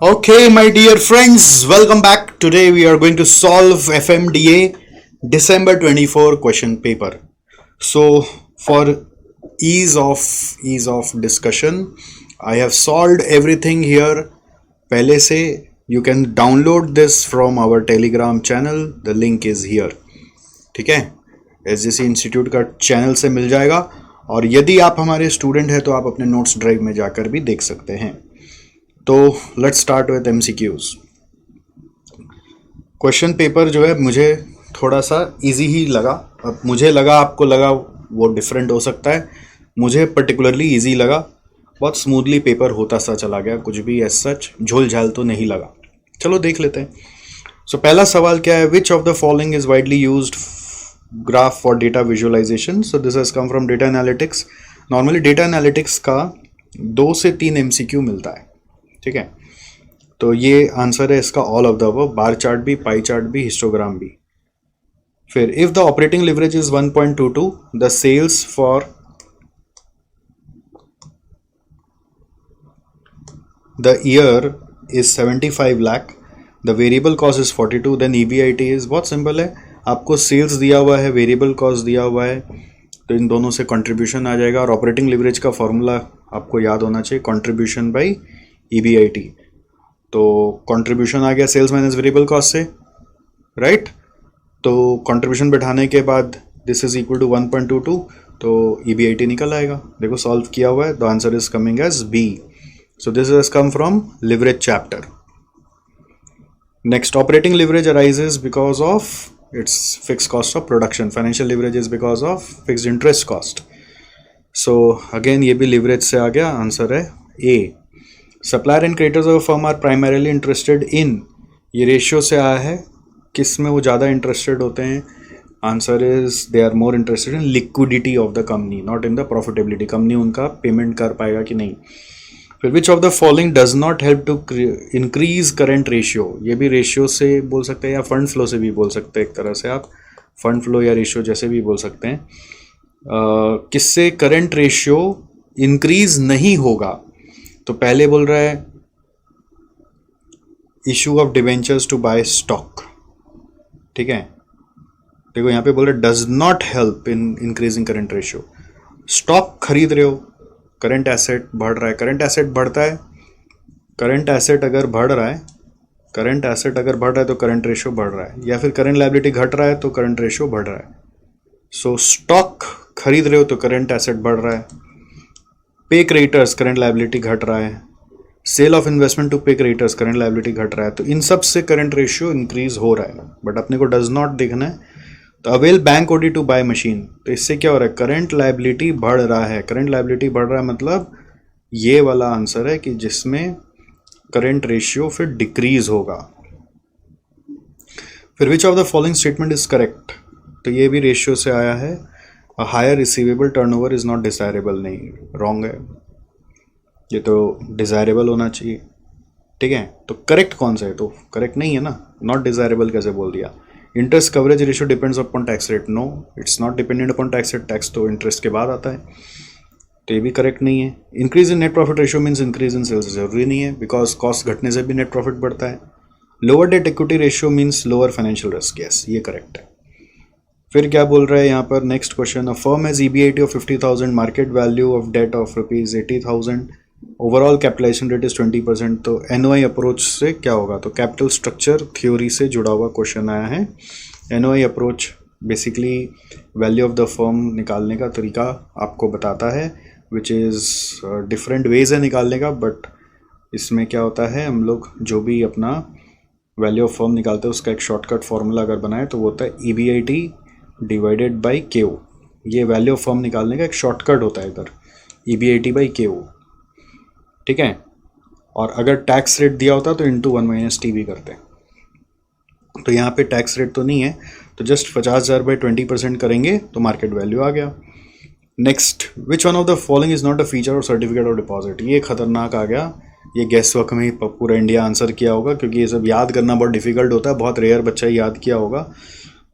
Okay, my dear friends, welcome back. Today we are going to solve FMDA December 24 question paper. So, for ease of discussion, I have solved everything here. पहले से you can download this from our Telegram channel. The link is here. ठीक है, SJC institute का channel से मिल जाएगा और यदि आप हमारे स्टूडेंट हैं तो आप अपने नोट्स ड्राइव में जाकर भी देख सकते हैं. तो let's start with MCQs. Question paper जो है मुझे थोड़ा सा इजी ही लगा. अब मुझे लगा आपको लगा वो डिफरेंट हो सकता है. मुझे पर्टिकुलरली इजी लगा. बहुत स्मूथली पेपर होता सा चला गया. कुछ भी एज सच झोल झाल तो नहीं लगा. चलो देख लेते हैं. सो पहला सवाल क्या है? Which of the following is widely used graph for data visualisation. So this has come from data analytics. Normally data analytics का 2 से 3 MCQ मिलता है. ठीक है, तो ये आंसर है इसका all of the above. Bar chart भी, पाई चार्ट भी, हिस्टोग्राम भी. फिर if the operating leverage is 1.22, the sales for the year is 75 lakh, the variable cost is 42, then EBIT is. बहुत सिंपल है. आपको सेल्स दिया हुआ है, वेरिएबल कॉस्ट दिया हुआ है, तो इन दोनों से कंट्रीब्यूशन आ जाएगा. और ऑपरेटिंग लिवरेज का फॉर्मूला आपको याद होना चाहिए, कंट्रीब्यूशन बाई EBIT. तो कंट्रीब्यूशन आ गया सेल्स माइनस वेरिएबल कॉस्ट से, राइट. तो कंट्रीब्यूशन बैठाने के बाद दिस इज इक्वल टू 1.22, तो EBIT निकल आएगा. देखो सॉल्व किया हुआ है. The answer is coming as B. So this is come from leverage chapter. Next, operating leverage arises because of its fix cost of production. Financial leverage is because of fixed interest cost. So again ये भी leverage से आ गया. Answer है A. Supplier and creditors of firm are primarily interested in. ये ratio से आया है. किस में वो ज़्यादा इंटरेस्टेड होते हैं? Answer is they are more interested in liquidity of the company, not in the profitability. Company उनका पेमेंट कर पाएगा कि नहीं. फिर which of the following does not help to increase current ratio. ये भी रेशियो से बोल सकते हैं या फंड फ्लो से भी बोल सकते हैं. एक तरह से आप फंड फ्लो या रेशियो जैसे भी बोल सकते हैं. किससे करेंट रेशियो इंक्रीज नहीं होगा? तो पहले बोल रहा है issue of debentures to buy stock. ठीक है, देखो यहाँ पे बोल रहे does not help in increasing current ratio. Stock खरीद रहे हो, करंट एसेट बढ़ रहा है, करंट एसेट बढ़ता है. करंट एसेट अगर बढ़ रहा है, करंट एसेट अगर बढ़ रहा है तो करंट रेशियो बढ़ रहा है, या फिर करंट लायबिलिटी घट रहा है तो करंट रेशियो बढ़ रहा है. सो स्टॉक खरीद रहे हो तो करंट एसेट बढ़ रहा है. पे क्रेडिटर्स करंट लायबिलिटी घट रहा है. सेल ऑफ इन्वेस्टमेंट टू पे क्रेडिटर्स करंट लायबिलिटी घट रहा है. तो इन सब से करंट रेशियो इंक्रीज हो रहा है, बट अपने को डज नॉट देखना है. तो avail bank OD to buy machine. तो इससे क्या हो रहा है? करंट लायबिलिटी बढ़ रहा है. करंट लायबिलिटी बढ़ रहा है मतलब ये वाला आंसर है कि जिसमें करंट रेशियो फिर डिक्रीज होगा. फिर which of the following statement is correct. तो ये भी रेशियो से आया है. A higher receivable turnover is not desirable. नहीं, रॉन्ग है. ये तो डिज़ायरेबल होना चाहिए. ठीक है, तो करेक्ट कौन सा है? तो करेक्ट नहीं है ना. नॉट डिज़ायरेबल कैसे बोल दिया? Interest coverage ratio depends upon tax rate. No, it's not dependent upon tax rate. Tax तो इंटरेस्ट के बाद आता है, तो ये भी करेक्ट नहीं है. Increase in net profit ratio means increase in sales. जरूरी नहीं है, बिकॉज कॉस्ट घटने से भी नेट प्रॉफिट बढ़ता है. Lower debt equity ratio means lower financial risk. Yes, ये करेक्ट है. फिर क्या बोल रहा है यहाँ पर? Next question, a firm has EBIT of 50,000, market value of debt of ₹80,000, overall capitalization rate is 20%. तो NOI अप्रोच से क्या होगा? तो कैपिटल स्ट्रक्चर थ्योरी से जुड़ा हुआ क्वेश्चन आया है. NOI approach basically value of the firm निकालने का तरीका आपको बताता है, विच इज़ डिफरेंट वेज है निकालने का. बट इसमें क्या होता है, हम लोग जो भी अपना वैल्यू ऑफ फर्म निकालते हैं उसका एक शॉर्टकट फॉर्मूला अगर बनाए तो वो होता है EBIT डिवाइडेड बाई KO. ये वैल्यू ऑफ फर्म निकालने का एक शॉर्टकट होता है इधर, EBIT बाई KO. ठीक है, और अगर टैक्स रेट दिया होता तो इंटू 1 - TB करते. तो यहाँ पे टैक्स रेट तो नहीं है, तो जस्ट 50,000 बाई 20% करेंगे तो मार्केट वैल्यू आ गया. Next, which one of the following is not a feature और सर्टिफिकेट ऑफ डिपॉजिट. ये खतरनाक आ गया. ये गेस वर्क में ही पूरा इंडिया आंसर किया होगा, क्योंकि ये सब याद करना बहुत डिफिकल्ट होता है. बहुत रेयर बच्चा याद किया होगा.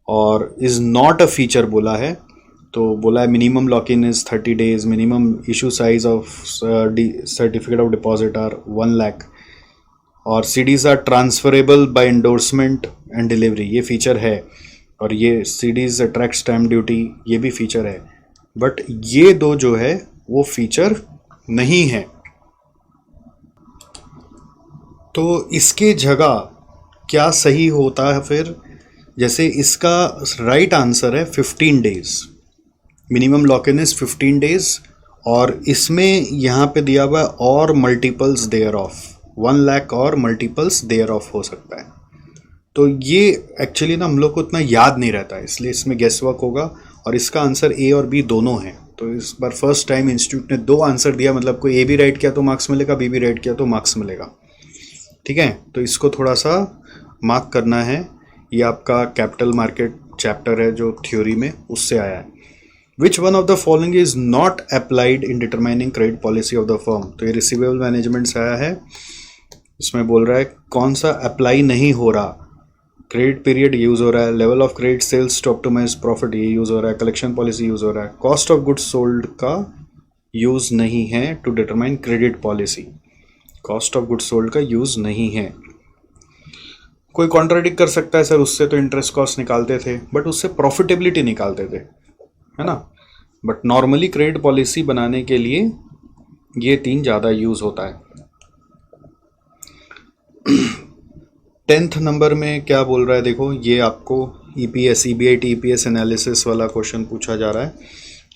और इज़ नॉट अ फीचर बोला है, तो बोला है minimum lock in is 30 days, minimum issue size of certificate of deposit are 1 lakh, और CDs are transferable by endorsement and delivery, ये फीचर है। और ये सीडीज अट्रैक्ट स्टैम्प ड्यूटी, ये भी फीचर है। बट ये दो जो है वो फीचर नहीं है। तो इसके जगह क्या सही होता है फिर? जैसे इसका राइट आंसर है 15 days, minimum lock in is 15 days. और इसमें यहाँ पे दिया हुआ है और मल्टीपल्स देयर ऑफ 1 लाख और मल्टीपल्स देयर ऑफ हो सकता है। तो ये एक्चुअली ना हम लोग को उतना याद नहीं रहता है, इसलिए इसमें गेस वर्क होगा। और इसका आंसर ए और बी दोनों है। तो इस बार फर्स्ट टाइम इंस्टीट्यूट ने 2 आंसर दिया, मतलब कोई ए भी राइट किया तो मार्क्स मिलेगा, बी भी राइट किया तो मार्क्स मिलेगा। ठीक है, तो इसको थोड़ा सा मार्क करना है। ये आपका कैपिटल मार्केट चैप्टर है जो थ्योरी में, उससे आया है। Which one of the following is not applied in determining credit policy of the firm? तो ये रिसीवेबल मैनेजमेंट से आया है। इसमें बोल रहा है कौन सा अप्लाई नहीं हो रहा। क्रेडिट पीरियड यूज़ हो रहा है, level of credit sales to optimize profit ये यूज़ हो रहा है, कलेक्शन पॉलिसी यूज़ हो रहा है, कॉस्ट ऑफ गुड्स सोल्ड का यूज़ नहीं है to determine credit policy. Cost of goods sold का यूज़ नहीं है। कोई कॉन्ट्राडिक्ट कर सकता है सर, उससे तो इंटरेस्ट कॉस्ट निकालते थे बट उससे प्रॉफिटेबिलिटी निकालते थे, है ना। बट नॉर्मली क्रेडिट पॉलिसी बनाने के लिए ये 3 ज़्यादा यूज़ होता है। 10th नंबर में क्या बोल रहा है देखो, ये आपको ईपीएस EBIT EPS एनालिसिस वाला क्वेश्चन पूछा जा रहा है।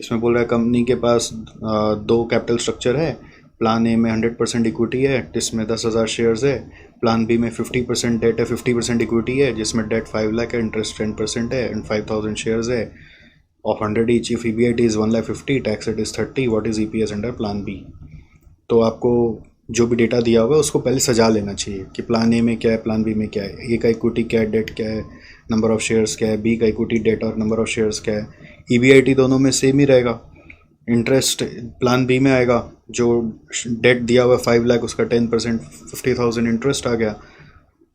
इसमें बोल रहा है कंपनी के पास 2 कैपिटल स्ट्रक्चर है। प्लान ए में 100% इक्विटी है जिसमें 10,000 शेयर्स है। प्लान बी में 50% डेट है, 50% इक्विटी है जिसमें डेट 5 लाख है, इंटरेस्ट 10% है एंड 5,000 शेयर्स है of 100 each. If EBIT is 1,50,000, tax rate is 30, what is EPS under plan B? तो आपको जो भी डेटा दिया हुआ है उसको पहले सजा लेना चाहिए कि प्लान ए में क्या है, प्लान बी में क्या है, ए का इक्विटी क्या है, डेट क्या है, नंबर ऑफ शेयर्स क्या है, बी का इक्विटी डेट और नंबर ऑफ शेयर्स क्या है। EBIT दोनों में सेम ही रहेगा। इंटरेस्ट प्लान बी में आएगा, जो डेट दिया हुआ है 5 लाख उसका 10% 50,000 इंटरेस्ट आ गया।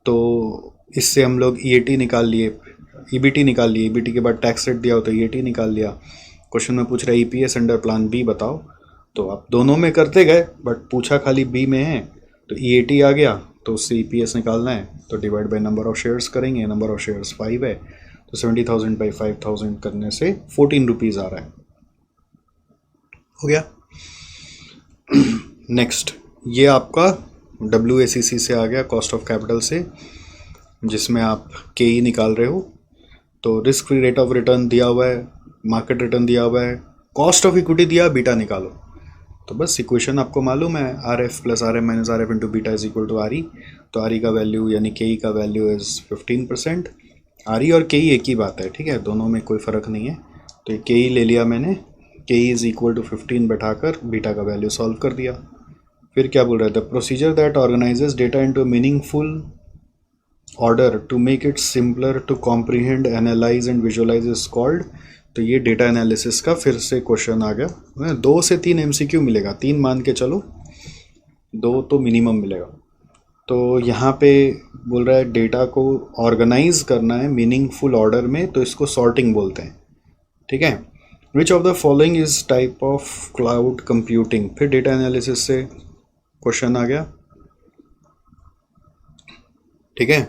तो इससे हम लोग EAT निकाल लिए, EBT निकाल लिए, EBT के बाद टैक्स रेट दिया हो तो EAT निकाल लिया। क्वेश्चन में पूछ रहा है EPS अंडर प्लान बी बताओ, तो आप दोनों में करते गए बट पूछा खाली बी में है तो EAT आ गया, तो उससे EPS निकालना है तो divide by number of shares करेंगे। नंबर ऑफ शेयर्स 5 है तो 70,000 बाई 5,000 करने से 14 रुपीज़ आ रहा है। हो गया। नेक्स्ट, ये आपका WACC से आ गया, कॉस्ट ऑफ कैपिटल से, जिसमें आप KE निकाल रहे हो। तो risk free rate of return दिया हुआ है, मार्केट रिटर्न दिया हुआ है, कॉस्ट ऑफ इक्विटी दिया, बीटा निकालो। तो बस इक्वेशन आपको मालूम है, RF plus RM minus RF into beta is equal to RE। तो RE का वैल्यू यानी KE का वैल्यू इज 15%। RE और KE एक ही बात है, ठीक है, दोनों में कोई फ़र्क नहीं है। तो ये KE ले लिया मैंने, KE इज इक्वल टू 15 बैठाकर बीटा का वैल्यू सॉल्व कर दिया। फिर क्या बोल रहा था, procedure that organizes data into meaningful order to make it simpler to comprehend, analyze and visualize is called. तो ये डेटा एनालिसिस का फिर से क्वेश्चन आ गया। 2 से 3 MCQ मिलेगा, 3 मान के चलो, 2 तो मिनिमम मिलेगा। तो यहाँ पे बोल रहा है डेटा को ऑर्गेनाइज करना है मीनिंगफुल ऑर्डर में, तो इसको सॉर्टिंग बोलते हैं, ठीक है। Which of the following is type of cloud computing? फिर डेटा एनालिसिस से क्वेश्चन आ गया, ठीक है।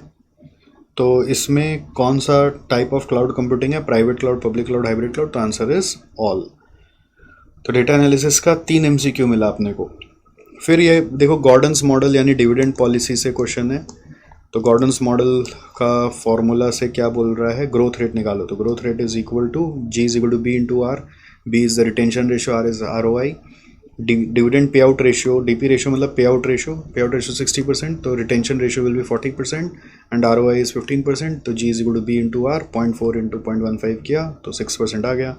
तो इसमें कौन सा टाइप ऑफ क्लाउड कंप्यूटिंग है, private cloud, public cloud, hybrid cloud? तो आंसर इज ऑल। तो डेटा एनालिसिस का 3 MCQ मिला अपने को। फिर ये देखो गॉर्डन्स मॉडल यानी डिविडेंड पॉलिसी से क्वेश्चन है। तो गॉर्डन्स मॉडल का फॉर्मूला से क्या बोल रहा है, ग्रोथ रेट निकालो। तो growth rate is equal to G is equal to B into R, B is the retention ratio, R is ROI। Dividend pay out ratio, DP ratio मतलब pay out ratio 60%, तो retention ratio will be 40% and ROI is 15%। तो G is equal to B into R, 0.4 into 0.15 किया तो 6% आ गया।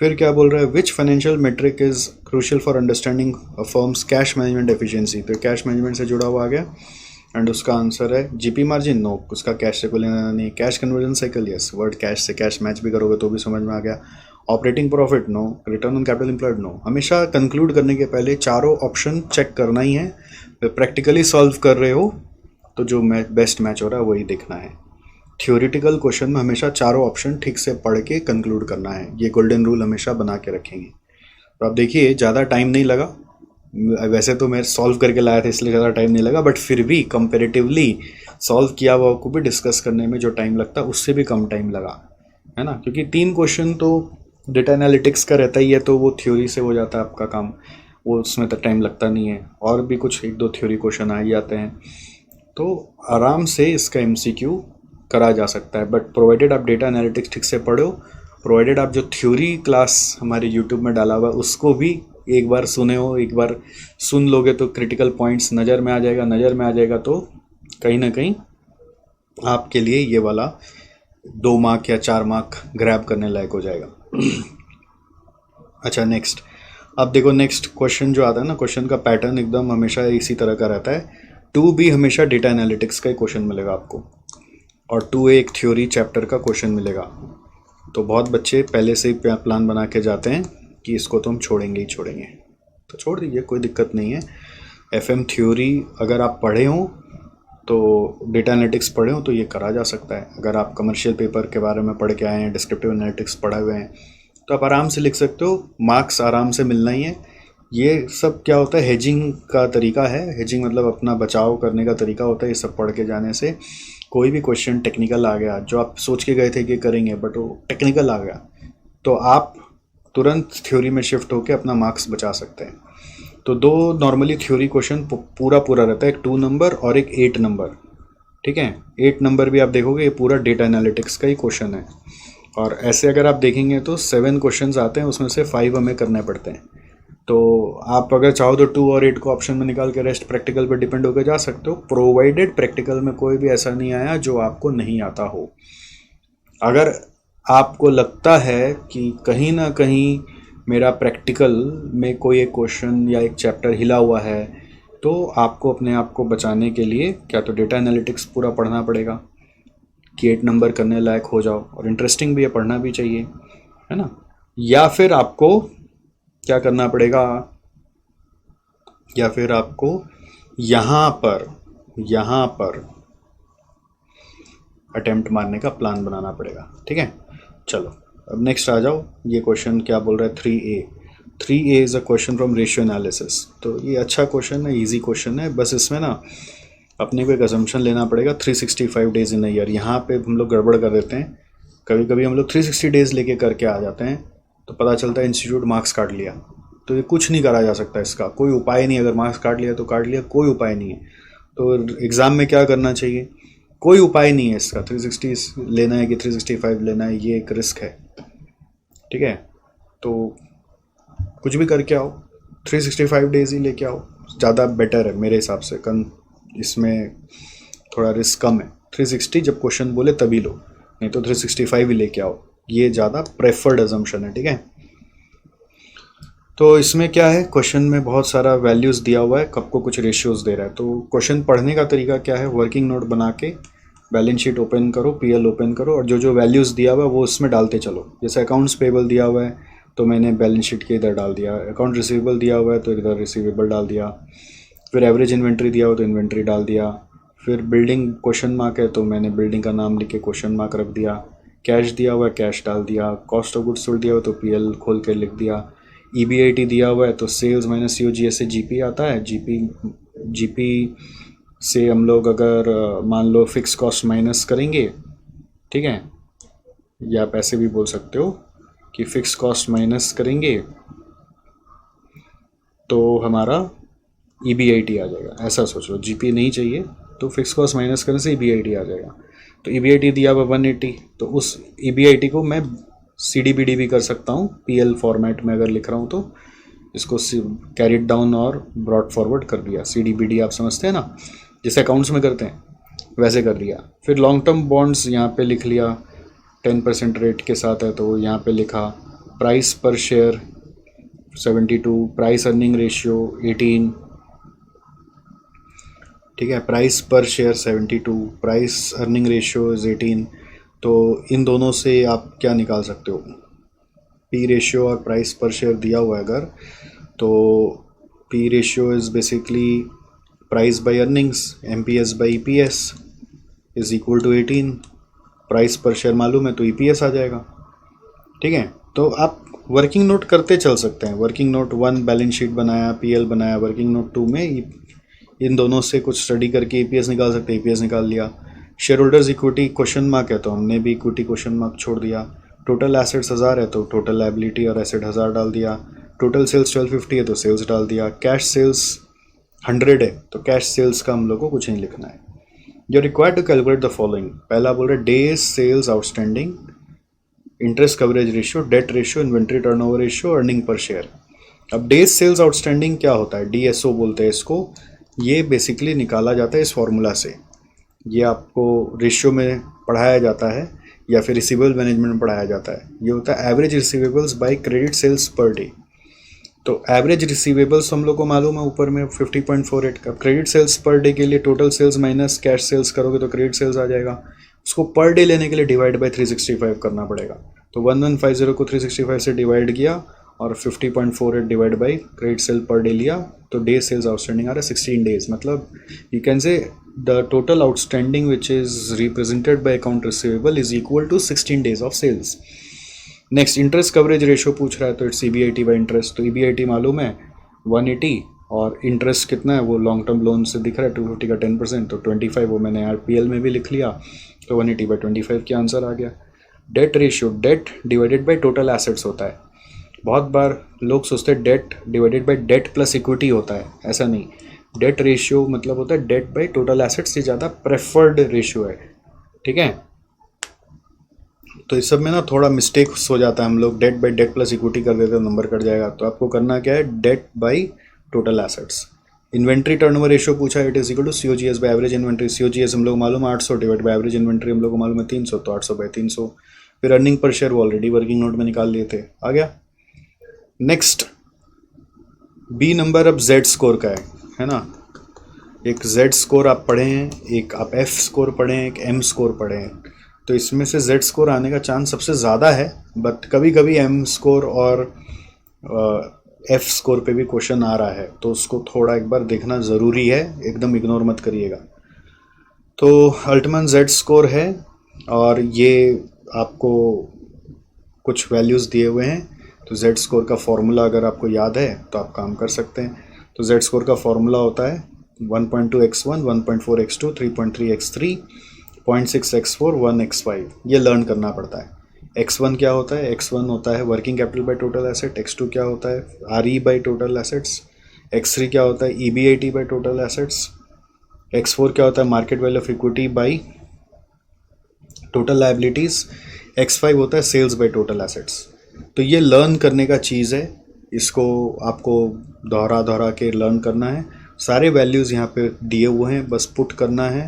फिर क्या बोल रहा है, which financial metric is crucial for understanding a firm's cash management efficiency? तो कैश मैनेजमेंट से जुड़ा हुआ आ गया एंड उसका आंसर है GP मार्जिन, नो, उसका कैश से कोई लेना नहीं। Cash conversion cycle, yes, word cash से कैश मैच भी करोगे तो भी समझ में आ गया। Operating profit, no. Return on capital employed, no. हमेशा कंक्लूड करने के पहले चारों ऑप्शन चेक करना ही है। प्रैक्टिकली सॉल्व कर रहे हो तो जो बेस्ट मैच हो रहा है वही देखना है। थ्योरेटिकल क्वेश्चन में हमेशा चारों ऑप्शन ठीक से पढ़ के कंक्लूड करना है, ये गोल्डन रूल हमेशा बना के रखेंगे। तो आप देखिए ज़्यादा टाइम नहीं लगा, वैसे तो मैं सॉल्व करके लाया था इसलिए ज़्यादा टाइम नहीं लगा, बट फिर भी कंपेरेटिवली सॉल्व किया हुआ को भी डिस्कस करने में जो टाइम लगता है उससे भी कम टाइम लगा, है ना, क्योंकि 3 क्वेश्चन तो डेटा एनालिटिक्स का रहता ही है, तो वो थ्योरी से हो जाता है आपका काम, वो उसमें तक टाइम लगता नहीं है, और भी कुछ 1-2 थ्योरी क्वेश्चन आ ही जाते हैं, तो आराम से इसका एमसीक्यू करा जा सकता है। बट प्रोवाइडेड आप डेटा एनालिटिक्स ठीक से पढ़ो, प्रोवाइडेड आप जो थ्योरी क्लास हमारे यूट्यूब में डाला हुआ है उसको भी एक बार सुने हो, एक बार सुन लोगे तो क्रिटिकल पॉइंट्स नज़र में आ जाएगा, तो कहीं ना कहीं आपके लिए ये वाला 2 मार्क या 4 मार्क ग्रैब करने लायक हो जाएगा। अच्छा, नेक्स्ट अब देखो, नेक्स्ट क्वेश्चन जो आता है ना, क्वेश्चन का पैटर्न एकदम हमेशा इसी तरह का रहता है। 2B हमेशा डेटा एनालिटिक्स का ही क्वेश्चन मिलेगा आपको, और 2A एक थ्योरी चैप्टर का क्वेश्चन मिलेगा। तो बहुत बच्चे पहले से ही प्लान बना के जाते हैं कि इसको तो हम छोड़ेंगे ही छोड़ेंगे, तो छोड़ दीजिए, कोई दिक्कत नहीं है। FM थ्योरी अगर आप पढ़े हो तो डेटा एनालिटिक्स पढ़े हो तो ये करा जा सकता है। अगर आप कमर्शियल पेपर के बारे में पढ़ के आए हैं, डिस्क्रिप्टिव एनालिटिक्स पढ़े हुए हैं, तो आप आराम से लिख सकते हो, मार्क्स आराम से मिलना ही है। ये सब क्या होता है, हेजिंग का तरीका है। हेजिंग मतलब अपना बचाव करने का तरीका होता है। ये सब पढ़ के जाने से कोई भी क्वेश्चन टेक्निकल आ गया जो आप सोच के गए थे कि करेंगे बट वो टेक्निकल आ गया, तो आप तुरंत थ्योरी में शिफ्ट होकर अपना मार्क्स बचा सकते हैं। तो 2 नॉर्मली थ्योरी क्वेश्चन पूरा रहता है, एक 2 नंबर और एक 8 नंबर, ठीक है। 8 नंबर भी आप देखोगे ये पूरा डेटा एनालिटिक्स का ही क्वेश्चन है। और ऐसे अगर आप देखेंगे तो 7 क्वेश्चंस आते हैं, उसमें से 5 हमें करने पड़ते हैं। तो आप अगर चाहो तो 2 और 8 को ऑप्शन में निकाल के रेस्ट प्रैक्टिकल पर डिपेंड होकर जा सकते हो, प्रोवाइडेड प्रैक्टिकल में कोई भी ऐसा नहीं आया जो आपको नहीं आता हो। अगर आपको लगता है कि कहीं ना कहीं मेरा प्रैक्टिकल में कोई एक क्वेश्चन या एक चैप्टर हिला हुआ है, तो आपको अपने आप को बचाने के लिए क्या तो डेटा एनालिटिक्स पूरा पढ़ना पड़ेगा कि 8 नंबर करने लायक हो जाओ, और इंटरेस्टिंग भी है, पढ़ना भी चाहिए, है ना। या फिर आपको क्या करना पड़ेगा, या फिर आपको यहाँ पर अटेम्प्ट मारने का प्लान बनाना पड़ेगा, ठीक है। चलो अब नेक्स्ट आ जाओ। ये क्वेश्चन क्या बोल रहा है, 3A is a question from ratio analysis. तो ये अच्छा क्वेश्चन है, इजी क्वेश्चन है, बस इसमें ना अपने को एक असम्पशन लेना पड़ेगा 365 डेज इन अ ईयर। यहाँ पे हम लोग गड़बड़ कर देते हैं, कभी कभी हम लोग 360 डेज लेके करके आ जाते हैं, तो पता चलता है इंस्टीट्यूट मार्क्स काट लिया। तो ये कुछ नहीं करा जा सकता, इसका कोई उपाय नहीं। अगर मार्क्स काट लिया तो काट लिया, कोई उपाय नहीं है। तो एग्ज़ाम में क्या करना चाहिए, कोई उपाय नहीं है इसका। 360 लेना है कि 365 लेना है, ये एक रिस्क है, ठीक है। तो कुछ भी करके आओ, 365 डेज ही लेके आओ, ज़्यादा बेटर है मेरे हिसाब से। इसमें थोड़ा रिस्क कम है। 360 जब क्वेश्चन बोले तभी लो, नहीं तो 365 ही लेके आओ, ये ज़्यादा प्रेफर्ड अजम्पशन है, ठीक है। तो इसमें क्या है, क्वेश्चन में बहुत सारा वैल्यूज़ दिया हुआ है, कब को कुछ रेशियोज़ दे रहा है। तो क्वेश्चन पढ़ने का तरीका क्या है, वर्किंग नोट बना के बैलेंस शीट ओपन करो, पीएल ओपन करो, और जो जो वैल्यूज़ दिया हुआ है वो उसमें डालते चलो। जैसे अकाउंट्स पेबल दिया हुआ है तो मैंने बैलेंस शीट के इधर डाल दिया, अकाउंट रिसीवेबल दिया हुआ है तो इधर रिसीवेबल डाल दिया, फिर एवरेज इन्वेंट्री दिया हुआ तो इन्वेंट्री डाल दिया, फिर बिल्डिंग क्वेश्चन मार्क है तो मैंने बिल्डिंग का नाम लिख के क्वेश्चन मार्क रख दिया, कैश दिया हुआ है कैश डाल दिया, कॉस्ट ऑफ गुड्स सोल्ड दिया हुआ तो पीएल खोल के लिख दिया, ईबीआईटी दिया हुआ है तो सेल्स माइनस यूजीएस से जीपी आता है, जीपी से हम लोग अगर मान लो फिक्स कॉस्ट माइनस करेंगे, ठीक है, या आप ऐसे भी बोल सकते हो कि फिक्स कॉस्ट माइनस करेंगे तो हमारा ईबीआईटी आ जाएगा। ऐसा सोच लो, जीपी नहीं चाहिए तो फिक्स कॉस्ट माइनस करने से ईबीआईटी आ जाएगा। तो ईबीआईटी दिया हुआ 180, तो उस ईबीआईटी को मैं सीडीबीडी भी कर सकता हूँ, पीएल फॉर्मेट में अगर लिख रहा हूँ तो इसको कैरिड डाउन और ब्रॉड फॉरवर्ड कर दिया। सीडीबीडी आप समझते हैं ना, जैसे अकाउंट्स में करते हैं वैसे कर दिया। फिर लॉन्ग टर्म बॉन्ड्स यहाँ पे लिख लिया, 10% रेट के साथ है तो यहाँ पे लिखा, price per share 72, price earning ratio 18, ठीक है, price per share 72, price earning ratio is 18। तो इन दोनों से आप क्या निकाल सकते हो, पी रेशियो और प्राइस पर शेयर दिया हुआ है अगर, तो P ratio is basically price by earnings, MPS by EPS is equal to 18। Price per share मालूम है तो ईपीएस आ जाएगा, ठीक है। तो आप वर्किंग नोट करते चल सकते हैं। वर्किंग नोट 1 बैलेंस शीट बनाया, पीएल बनाया, वर्किंग नोट 2 में इन दोनों से कुछ स्टडी करके ईपीएस निकाल सकते हैं, ईपीएस निकाल लिया। Share holders equity question mark है तो हमने भी इक्विटी क्वेश्चन मार्क छोड़ दिया। टोटल एसेट्स 1000 है तो टोटल लायबिलिटी और एसेट 1000 डाल दिया। टोटल सेल्स 1250 है तो सेल्स डाल दिया। कैश सेल्स 100 है तो कैश सेल्स का हम लोग को कुछ नहीं लिखना है। You required to calculate the following. पहला बोल रहे days sales outstanding, interest coverage ratio, debt ratio, inventory turnover ratio, earning per share. अब डेज सेल्स आउटस्टैंडिंग क्या होता है, डीएसओ बोलते हैं इसको। ये बेसिकली निकाला जाता है इस फॉर्मूला से। ये आपको रेशियो में पढ़ाया जाता है या फिर रिसीवेबल मैनेजमेंट में पढ़ाया जाता है। ये होता है average receivables by credit sales per day. तो एवरेज रिसीवेबल्स हम लोग को मालूम है ऊपर में 50.48 का। क्रेडिट सेल्स पर डे के लिए total sales minus cash sales करोगे तो क्रेडिट सेल्स आ जाएगा। उसको पर डे लेने के लिए डिवाइड बाय 365 करना पड़ेगा। तो 1150 को 365 से डिवाइड किया और 50.48 divide by credit sale per day लिया तो डे सेल्स आउटस्टैंडिंग आ रहा है 16 डेज। मतलब you can say the total outstanding which is represented by account receivable is equal to 16 days of sales. Next interest coverage ratio पूछ रहा है तो it's EBIT by interest. तो ईबीआईटी मालूम है 180 और इंटरेस्ट कितना है वो लॉन्ग टर्म लोन से दिख रहा है 250 का 10%, तो 25 वो मैंने आरपीएल में भी लिख लिया तो 180 बाई 25 के आंसर आ गया। Debt ratio, debt divided by total assets होता है। बहुत बार लोग सोचते हैं debt divided by debt plus equity होता है, ऐसा नहीं। डेट रेशियो मतलब होता है डेट बाय टोटल एसेट्स से ज़्यादा प्रेफर्ड रेशियो है, ठीक है। तो इस सब में ना थोड़ा मिस्टेक हो जाता है, हम लोग debt by debt plus equity कर देते हैं नंबर कट जाएगा। तो आपको करना क्या है, debt by total assets. Inventory turnover ratio पूछा है, it is equal to COGS by average inventory. COGS हम लोग मालूम है 800 डिवाइड बाय एवरेज इन्वेंट्री हम लोग को मालूम है 300, तो 800 बाय 300। फिर अर्निंग पर शेयर वो ऑलरेडी वर्किंग नोट में निकाल लिए थे, आ गया। नेक्स्ट बी नंबर अब जेड स्कोर का है ना। एक जेड स्कोर आप पढ़े हैं, एक आप एफ स्कोर पढ़े हैं, एक एम स्कोर पढ़े हैं। तो इसमें से जेड स्कोर आने का चांस सबसे ज़्यादा है, बट कभी कभी एम स्कोर और एफ स्कोर पे भी क्वेश्चन आ रहा है, तो उसको थोड़ा एक बार देखना ज़रूरी है, एकदम इग्नोर मत करिएगा। तो अल्टीमेट जेड स्कोर है और ये आपको कुछ वैल्यूज़ दिए हुए हैं। तो जेड स्कोर का फॉर्मूला अगर आपको याद है तो आप काम कर सकते हैं। तो जेड स्कोर का फॉर्मूला होता है 1.2x1, 1.4x2, 3.3x3, 0.6x4, 1x5। ये लर्न करना पड़ता है। x1 क्या होता है, x1 होता है working capital by total asset. x2 क्या होता है RE bye total assets. x3 क्या होता है EBIT bye total assets. x4 क्या होता है market value of equity by total liabilities. x5 होता है सेल्स बाय टोटल एसेट्स। तो ये लर्न करने का चीज़ है, इसको आपको दोहरा दोहरा के लर्न करना है। सारे वैल्यूज़ यहाँ पे दिए हुए हैं, बस पुट करना है।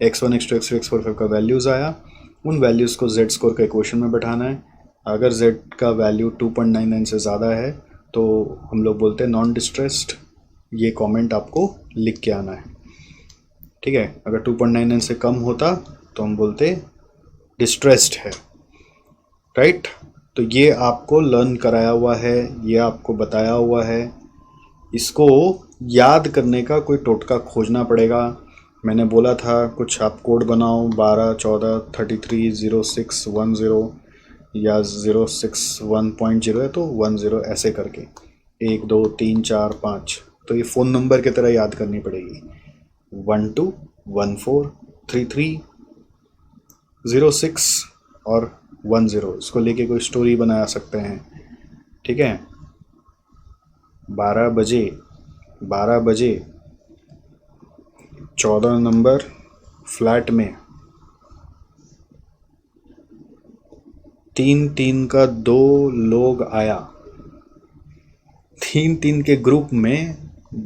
x1, x2, x3, x4, x5 का वैल्यूज़ आया, उन वैल्यूज़ को जेड स्कोर के इक्वेशन में बैठाना है। अगर जेड का वैल्यू 2.99 से ज़्यादा है तो हम लोग बोलते हैं नॉन डिस्ट्रेस्ड। ये कमेंट आपको लिख के आना है, ठीक है। अगर 2.99 से कम होता तो हम बोलते डिस्ट्रेस्ड है, राइट। तो ये आपको लर्न कराया हुआ है, ये आपको बताया हुआ है। इसको याद करने का कोई टोटका खोजना पड़ेगा। मैंने बोला था कुछ आप कोड बनाओ 12, 14, 33, 06, 10 या 061.0 है तो 10 ऐसे करके 1, 2, 3, 4, 5। तो ये फ़ोन नंबर की तरह याद करनी पड़ेगी 12, 14, 33, 06 और 10। इसको लेके कोई स्टोरी बना सकते हैं, ठीक है। 12 बजे 14 नंबर फ्लैट में 3-3 का 2 लोग आया। 3-3 के ग्रुप में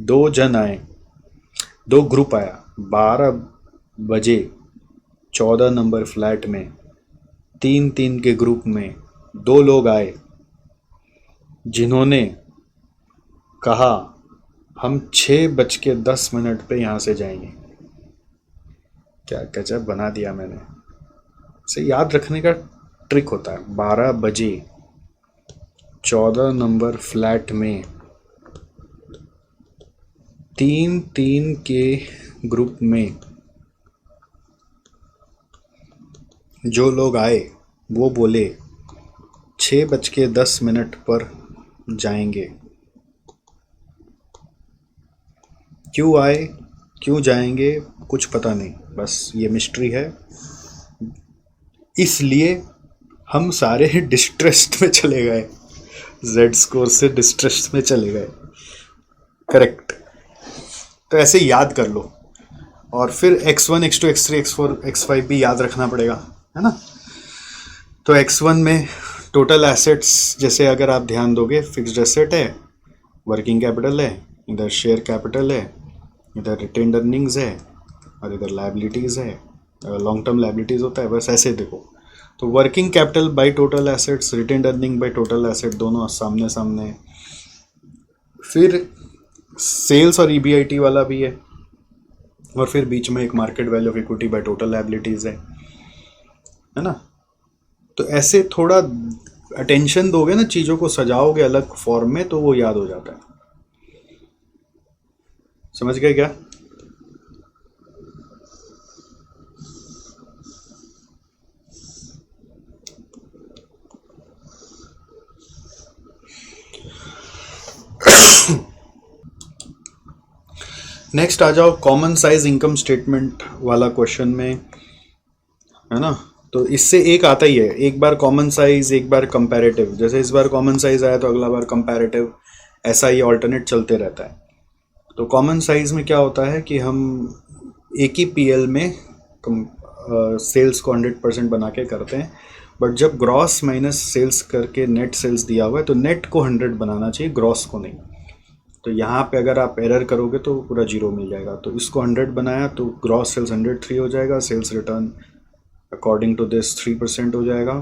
2 जन आए, 2 ग्रुप आया। 12 बजे 14 नंबर फ्लैट में 3-3 के ग्रुप में 2 लोग आए जिन्होंने कहा हम 6:10 पे यहाँ से जाएंगे। क्या गजब बना दिया मैंने। इसे याद रखने का ट्रिक होता है। 12 बजे 14 नंबर फ्लैट में 3-3 के ग्रुप में जो लोग आए वो बोले 6:10 पर जाएंगे। क्यों आए, क्यों जाएंगे, कुछ पता नहीं, बस ये मिस्ट्री है। इसलिए हम सारे डिस्ट्रेस्ड में चले गए, जेड स्कोर से डिस्ट्रेस्ड में चले गए। करेक्ट। तो ऐसे याद कर लो, और फिर x1 x2 x3 x4 x5 भी याद रखना पड़ेगा, है ना। तो x1 में टोटल एसेट्स, जैसे अगर आप ध्यान दोगे, फिक्स्ड एसेट है, वर्किंग कैपिटल है, इधर शेयर कैपिटल है, इधर रिटेन्ड अर्निंग्स है, और इधर लायबिलिटीज़ है, लॉन्ग टर्म लायबिलिटीज़ होता है। बस ऐसे देखो, तो working capital by total assets, retained earning by total asset, दोनों सामने सामने। फिर सेल्स और ईबीआईटी वाला भी है, और फिर बीच में एक market value of equity by total liabilities है ना। तो ऐसे थोड़ा अटेंशन दोगे ना, चीज़ों को सजाओगे अलग फॉर्म में, तो वो याद हो जाता है। समझ गए क्या? नेक्स्ट आ जाओ कॉमन साइज इनकम स्टेटमेंट वाला क्वेश्चन में, है ना। तो इससे एक आता ही है, एक बार कॉमन साइज, एक बार कंपैरेटिव। जैसे इस बार कॉमन साइज आया तो अगला बार कंपैरेटिव, ऐसा ही ऑल्टरनेट चलते रहता है। तो कॉमन साइज में क्या होता है कि हम एक ही पीएल में सेल्स को 100% बना के करते हैं, बट जब ग्रॉस माइनस सेल्स करके नेट सेल्स दिया हुआ है तो नेट को 100 बनाना चाहिए, ग्रॉस को नहीं। तो यहाँ पे अगर आप एरर करोगे तो पूरा 0 मिल जाएगा। तो इसको 100 बनाया तो ग्रॉस सेल्स 103 हो जाएगा, sales return according to this 3% हो जाएगा,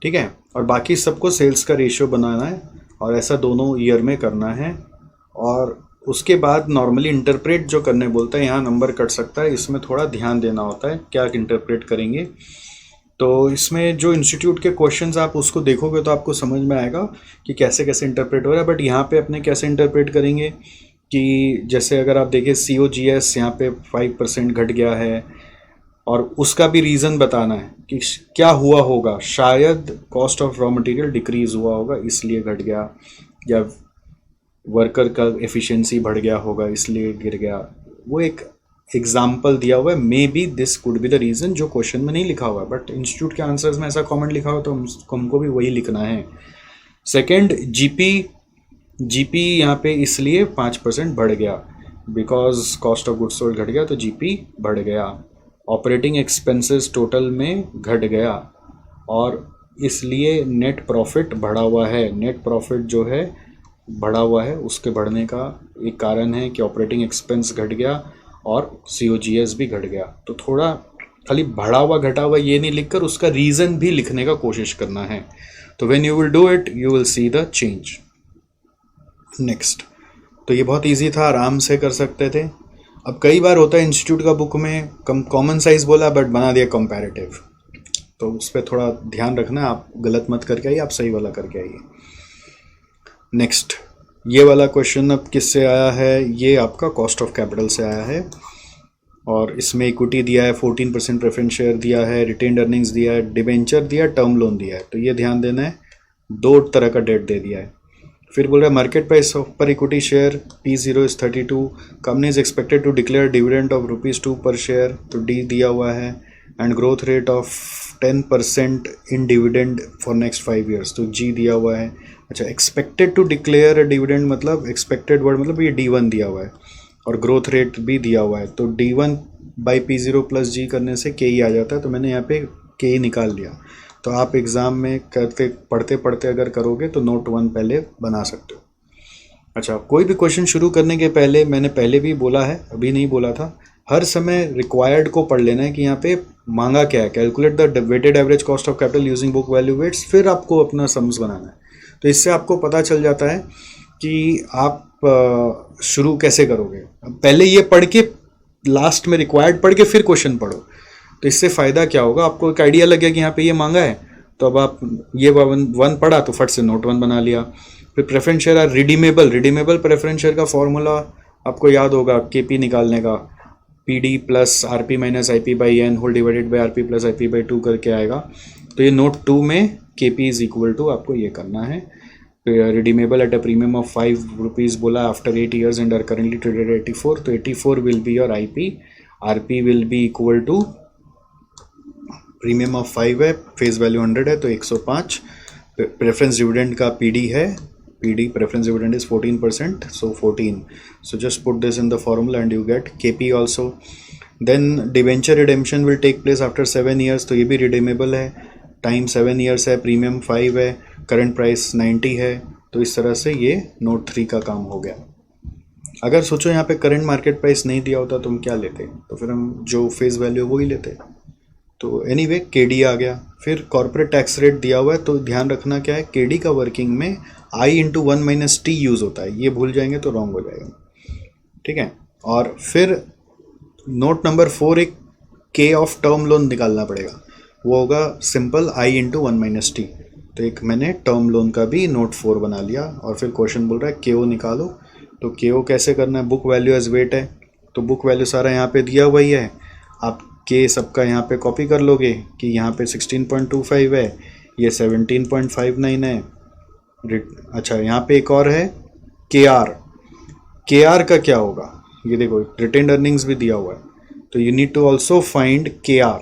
ठीक है। और बाकी सबको सेल्स का रेशियो बनाना है, और ऐसा दोनों ईयर में करना है। और उसके बाद नॉर्मली इंटरप्रेट जो करने बोलता है, यहाँ नंबर कट सकता है, इसमें थोड़ा ध्यान देना होता है क्या इंटरप्रेट करेंगे। तो इसमें जो इंस्टीट्यूट के क्वेश्चंस आप उसको देखोगे तो आपको समझ में आएगा कि कैसे कैसे इंटरप्रेट हो रहा है। बट यहाँ पे अपने कैसे इंटरप्रेट करेंगे कि जैसे अगर आप देखें COGS यहाँ पे 5% घट गया है, और उसका भी रीज़न बताना है कि क्या हुआ होगा। शायद cost of raw material decrease हुआ होगा इसलिए घट गया, या वर्कर का एफिशिएंसी बढ़ गया होगा इसलिए गिर गया। वो एक एग्जाम्पल दिया हुआ है, may be this could be the reason, जो क्वेश्चन में नहीं लिखा हुआ है, बट इंस्टीट्यूट के आंसर्स में ऐसा कमेंट लिखा हुआ तो हमको भी वही लिखना है। सेकेंड, जीपी यहाँ पे इसलिए 5% बढ़ गया, because cost of goods sold घट गया तो जीपी बढ़ गया। ऑपरेटिंग एक्सपेंसेस टोटल में घट गया, और इसलिए नेट प्रॉफिट बढ़ा हुआ है। नेट प्रॉफिट जो है बढ़ा हुआ है, उसके बढ़ने का एक कारण है कि ऑपरेटिंग एक्सपेंस घट गया और COGS भी घट गया। तो थोड़ा खाली बढ़ा हुआ घटा हुआ ये नहीं लिखकर उसका रीज़न भी लिखने का कोशिश करना है। तो when you will do it you will see the change. Next, तो ये बहुत इजी था, आराम से कर सकते थे। अब कई बार होता है इंस्टीट्यूट का बुक में कॉमन साइज बोला बट बना दिया कंपैरेटिव, तो उस पर थोड़ा ध्यान रखना, आप गलत मत करके आइए, आप सही वाला करके आइए। नेक्स्ट, ये वाला क्वेश्चन अब किससे आया है? ये आपका कॉस्ट ऑफ कैपिटल से आया है, और इसमें इक्विटी दिया है, 14% प्रेफरेंस शेयर दिया है, रिटेन्ड अर्निंग्स दिया है, डिबेंचर दिया है, टर्म लोन दिया है। तो ये ध्यान देना है, 2 तरह का डेट दे दिया है। फिर बोल रहा है market price per equity share P0 is 32, company is expected to declare dividend of ₹2 per share, तो D दिया हुआ है, and growth rate of 10% in dividend for next 5 years, तो G दिया हुआ है। अच्छा, एक्सपेक्टेड टू डिक्लेयर डिविडेंड मतलब एक्सपेक्टेड वर्ड मतलब ये D1 दिया हुआ है, और ग्रोथ रेट भी दिया हुआ है। तो D1 by P0 plus G करने से K ही आ जाता है, तो मैंने यहाँ पे K ही निकाल लिया। तो आप एग्ज़ाम में पढ़ते पढ़ते अगर करोगे तो नोट 1 पहले बना सकते हो। अच्छा, कोई भी क्वेश्चन शुरू करने के पहले, मैंने पहले भी बोला है, अभी नहीं बोला था, हर समय रिक्वायर्ड को पढ़ लेना है कि यहाँ पे मांगा क्या है। Calculate the weighted average cost of capital using book value weights, फिर आपको अपना सम्स बनाना है। तो इससे आपको पता चल जाता है कि आप शुरू कैसे करोगे। पहले ये पढ़ के लास्ट में रिक्वायर्ड पढ़ के फिर क्वेश्चन पढ़ो, तो इससे फ़ायदा क्या होगा, आपको एक आइडिया लग गया कि यहाँ पे ये मांगा है, तो अब आप ये 1 पढ़ा तो फट से नोट 1 बना लिया। फिर preference share or redeemable preference share का फॉर्मूला आपको याद होगा, KP निकालने का, PD plus RP minus IP by N whole divided by RP plus IP by 2 करके आएगा। तो ये नोट 2 में KP इज इक्वल टू आपको ये करना है, redeemable at a premium of 5 rupees बोला after 8 years and are currently traded 84, तो 84 will be your IP, RP will be equal to premium of 5 है, फेस वैल्यू 100 है तो 105, प्रेफरेंस डिविडेंड का PD है, PD preference dividend is 14%, so 14, so just put this in the formula and you get KP also. Then debenture redemption will take place after 7 years, तो ये भी redeemable है, time 7 years है, premium 5 है, current price 90 है, तो इस तरह से ये नोट 3 का काम हो गया। अगर सोचो यहाँ पे करंट मार्केट प्राइस नहीं दिया होता तो हम क्या लेते, तो फिर हम जो फेस वैल्यू वो ही लेते। तो एनीवे KD आ गया। फिर कॉर्पोरेट टैक्स रेट दिया हुआ है, तो ध्यान रखना क्या है, KD का वर्किंग में I इंटू 1 - T यूज़ होता है, ये भूल जाएंगे तो रॉन्ग हो जाएगा, ठीक है। और फिर नोट नंबर 4 एक K ऑफ टर्म लोन निकालना पड़ेगा, वो होगा सिंपल I इंटू 1 - T, तो एक मैंने टर्म लोन का भी नोट 4 बना लिया। और फिर क्वेश्चन बोल रहा है KO निकालो, तो KO कैसे करना है, बुक वैल्यू एज वेट है, तो बुक वैल्यू सारा यहाँ पे दिया हुआ ही है, आप K सबका यहाँ पे कॉपी कर लोगे कि यहाँ पे 16.25 है, ये 17.59 है। अच्छा यहाँ पे एक और है KR का क्या होगा, ये देखो रिटेन्ड अर्निंग्स भी दिया हुआ है, तो you need to also find KR,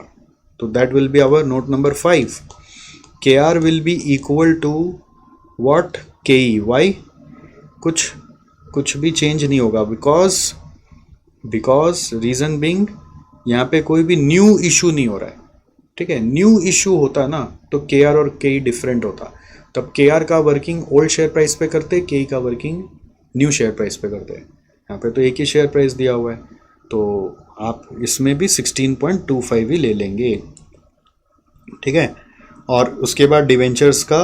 तो that will be our note number 5। KR will be equal to what, KE। Why, कुछ भी चेंज नहीं होगा, बिकॉज रीजन बिंग यहाँ पे कोई भी न्यू इशू नहीं हो रहा है, ठीक है। न्यू इशू होता ना तो KR और KE डिफरेंट होता, तब KR का वर्किंग ओल्ड शेयर प्राइस पे करते, KE का वर्किंग न्यू शेयर प्राइस पे करते हैं। यहाँ पे तो एक ही शेयर प्राइस दिया हुआ है, तो आप इसमें भी 16.25 ही ले लेंगे, ठीक है। और उसके बाद डिवेंचर्स का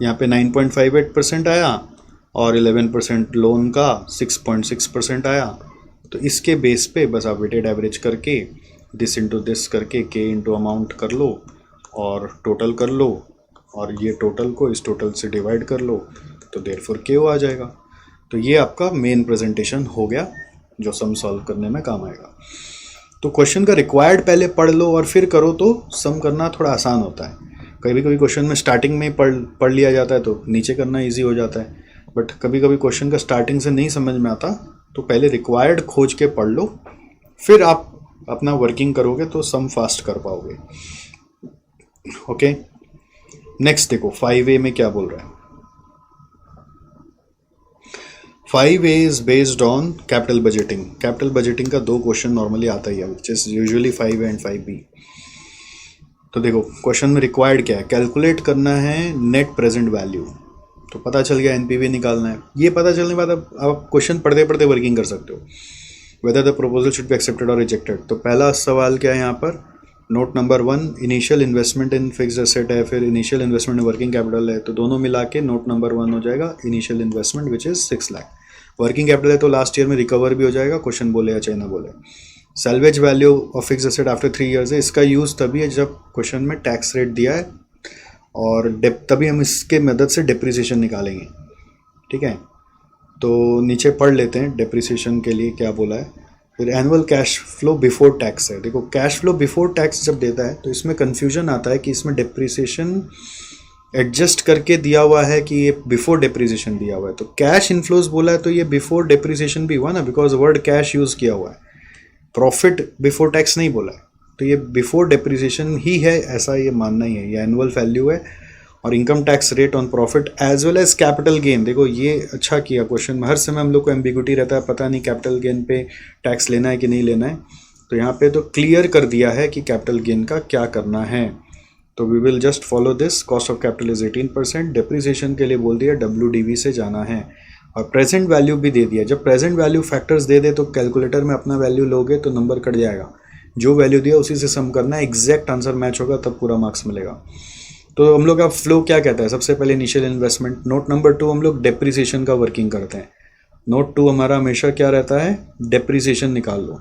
यहाँ पे 9.58% आया और 11% लोन का 6.6% आया, तो इसके बेस पे बस आप वेटेड एवरेज करके दिस इंटू दिस करके K इंटू अमाउंट कर लो और टोटल कर लो, और ये टोटल को इस टोटल से डिवाइड कर लो, तो देयरफॉर KO आ जाएगा। तो ये आपका मेन प्रेजेंटेशन हो गया जो सम सॉल्व करने में काम आएगा। तो क्वेश्चन का रिक्वायर्ड पहले पढ़ लो और फिर करो तो सम करना थोड़ा आसान होता है। कभी कभी क्वेश्चन में स्टार्टिंग में पढ़ लिया जाता है तो नीचे करना ईजी हो जाता है, बट कभी कभी क्वेश्चन का स्टार्टिंग से नहीं समझ में आता, तो पहले रिक्वायर्ड खोज के पढ़ लो, फिर आप अपना वर्किंग करोगे तो सम फास्ट कर पाओगे। ओके, नेक्स्ट देखो 5A में क्या बोल रहा है। 5A is based on capital budgeting. Capital budgeting का 2 क्वेश्चन नॉर्मली आता ही है, which is usually 5A and 5B। तो देखो क्वेश्चन में रिक्वायर्ड क्या है, कैलकुलेट करना है नेट प्रेजेंट वैल्यू, तो पता चल गया NPV निकालना है। ये पता चलने के बाद आप क्वेश्चन पढ़ते पढ़ते वर्किंग कर सकते हो, whether the proposal should be accepted और रिजेक्टेड। तो पहला सवाल क्या है यहाँ पर, note number 1 initial investment in fixed asset है, फिर initial investment in working capital है, तो दोनों मिला के नोट नंबर 1 हो जाएगा initial investment which is 6 lakh. Working capital है तो लास्ट ईयर में रिकवर भी हो जाएगा, क्वेश्चन बोले या चाहे ना बोले। Salvage value of fixed asset after 3 years है, इसका यूज़ तभी है जब क्वेश्चन में टैक्स रेट दिया है और तभी हम इसके मदद से डिप्रिसिएशन निकालेंगे, ठीक है। तो नीचे पढ़ लेते हैं डिप्रिसिएशन के लिए क्या बोला है। फिर annual cash flow before tax है। देखो कैश फ्लो बिफोर टैक्स जब देता है तो इसमें कन्फ्यूजन आता है कि इसमें डिप्रिसिएशन एडजस्ट करके दिया हुआ है कि ये बिफोर डिप्रिसिएशन दिया हुआ है। तो कैश इनफ्लोज बोला है तो ये बिफोर डिप्रिसिएशन भी हुआ ना, बिकॉज वर्ड कैश यूज़ किया हुआ है, प्रॉफिट बिफोर टैक्स नहीं बोला है, तो ये बिफोर डिप्रिसिएशन ही है, ऐसा ये मानना ही है। ये एनुअल वैल्यू है और income tax rate on profit as well as capital gain. देखो ये अच्छा किया क्वेश्चन में, हर समय हम लोग को एम्बिग्यूटी रहता है, पता नहीं कैपिटल गेन पे टैक्स लेना है कि नहीं लेना है, तो यहाँ पे तो क्लियर कर दिया है कि कैपिटल गेन का क्या करना है। तो we will just follow this. Cost of capital is 18%, depreciation के लिए बोल दिया WDV से जाना है, और प्रेजेंट वैल्यू भी दे दिया। जब प्रेजेंट वैल्यू फैक्टर्स दे दे तो कैलकुलेटर में अपना वैल्यू लोगे तो नंबर कट जाएगा, जो वैल्यू दिया उसी से सम करना है, एग्जैक्ट आंसर मैच होगा तब पूरा मार्क्स मिलेगा। तो हम लोग का फ्लो क्या कहता है, सबसे पहले इनिशियल इन्वेस्टमेंट, नोट नंबर 2 हम लोग डेप्रिसिएशन का वर्किंग करते हैं। नोट 2 हमारा हमेशा क्या रहता है, डेप्रिसिएशन निकाल लो।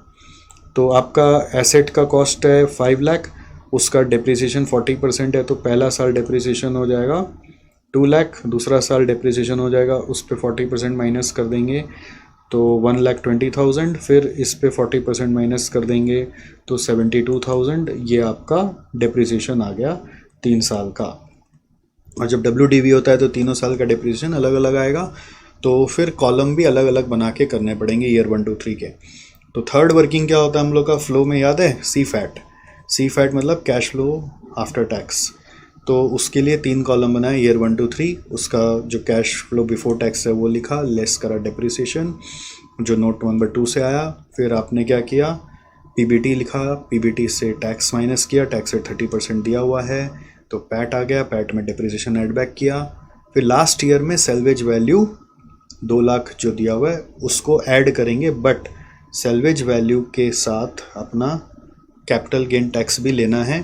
तो आपका एसेट का कॉस्ट है 5 लाख, उसका डेप्रिसिएशन 40% है, तो पहला साल डेप्रिसिएशन हो जाएगा 2 लाख, दूसरा साल डेप्रिसिएशन हो जाएगा उस पर 40% माइनस कर देंगे तो 1,20,000, फिर इस पे 40% माइनस कर देंगे तो 72,000। ये आपका डेप्रिसिएशन आ गया 3 साल का। और जब WDV होता है तो तीनों साल का डिप्रिसिएशन अलग अलग आएगा, तो फिर कॉलम भी अलग अलग बना के करने पड़ेंगे ईयर 1 2 3 के। तो थर्ड वर्किंग क्या होता है हम लोग का फ्लो में, याद है? सी फैट मतलब कैश फ्लो आफ्टर टैक्स। तो उसके लिए 3 कॉलम बनाए, ईयर 1 2 3, उसका जो कैश फ्लो बिफोर टैक्स है वो लिखा, लेस करा डिप्रिसिएशन जो नोट नंबर 2 से आया। फिर आपने क्या किया, PBT लिखा, PBT से टैक्स माइनस किया, टैक्स से 30% दिया हुआ है तो पैट आ गया, पैट में डिप्रिसिएशन ऐड बैक किया। फिर लास्ट ईयर में सेल्वेज वैल्यू 2 लाख जो दिया हुआ है उसको ऐड करेंगे, बट सेल्वेज वैल्यू के साथ अपना कैपिटल गेन टैक्स भी लेना है।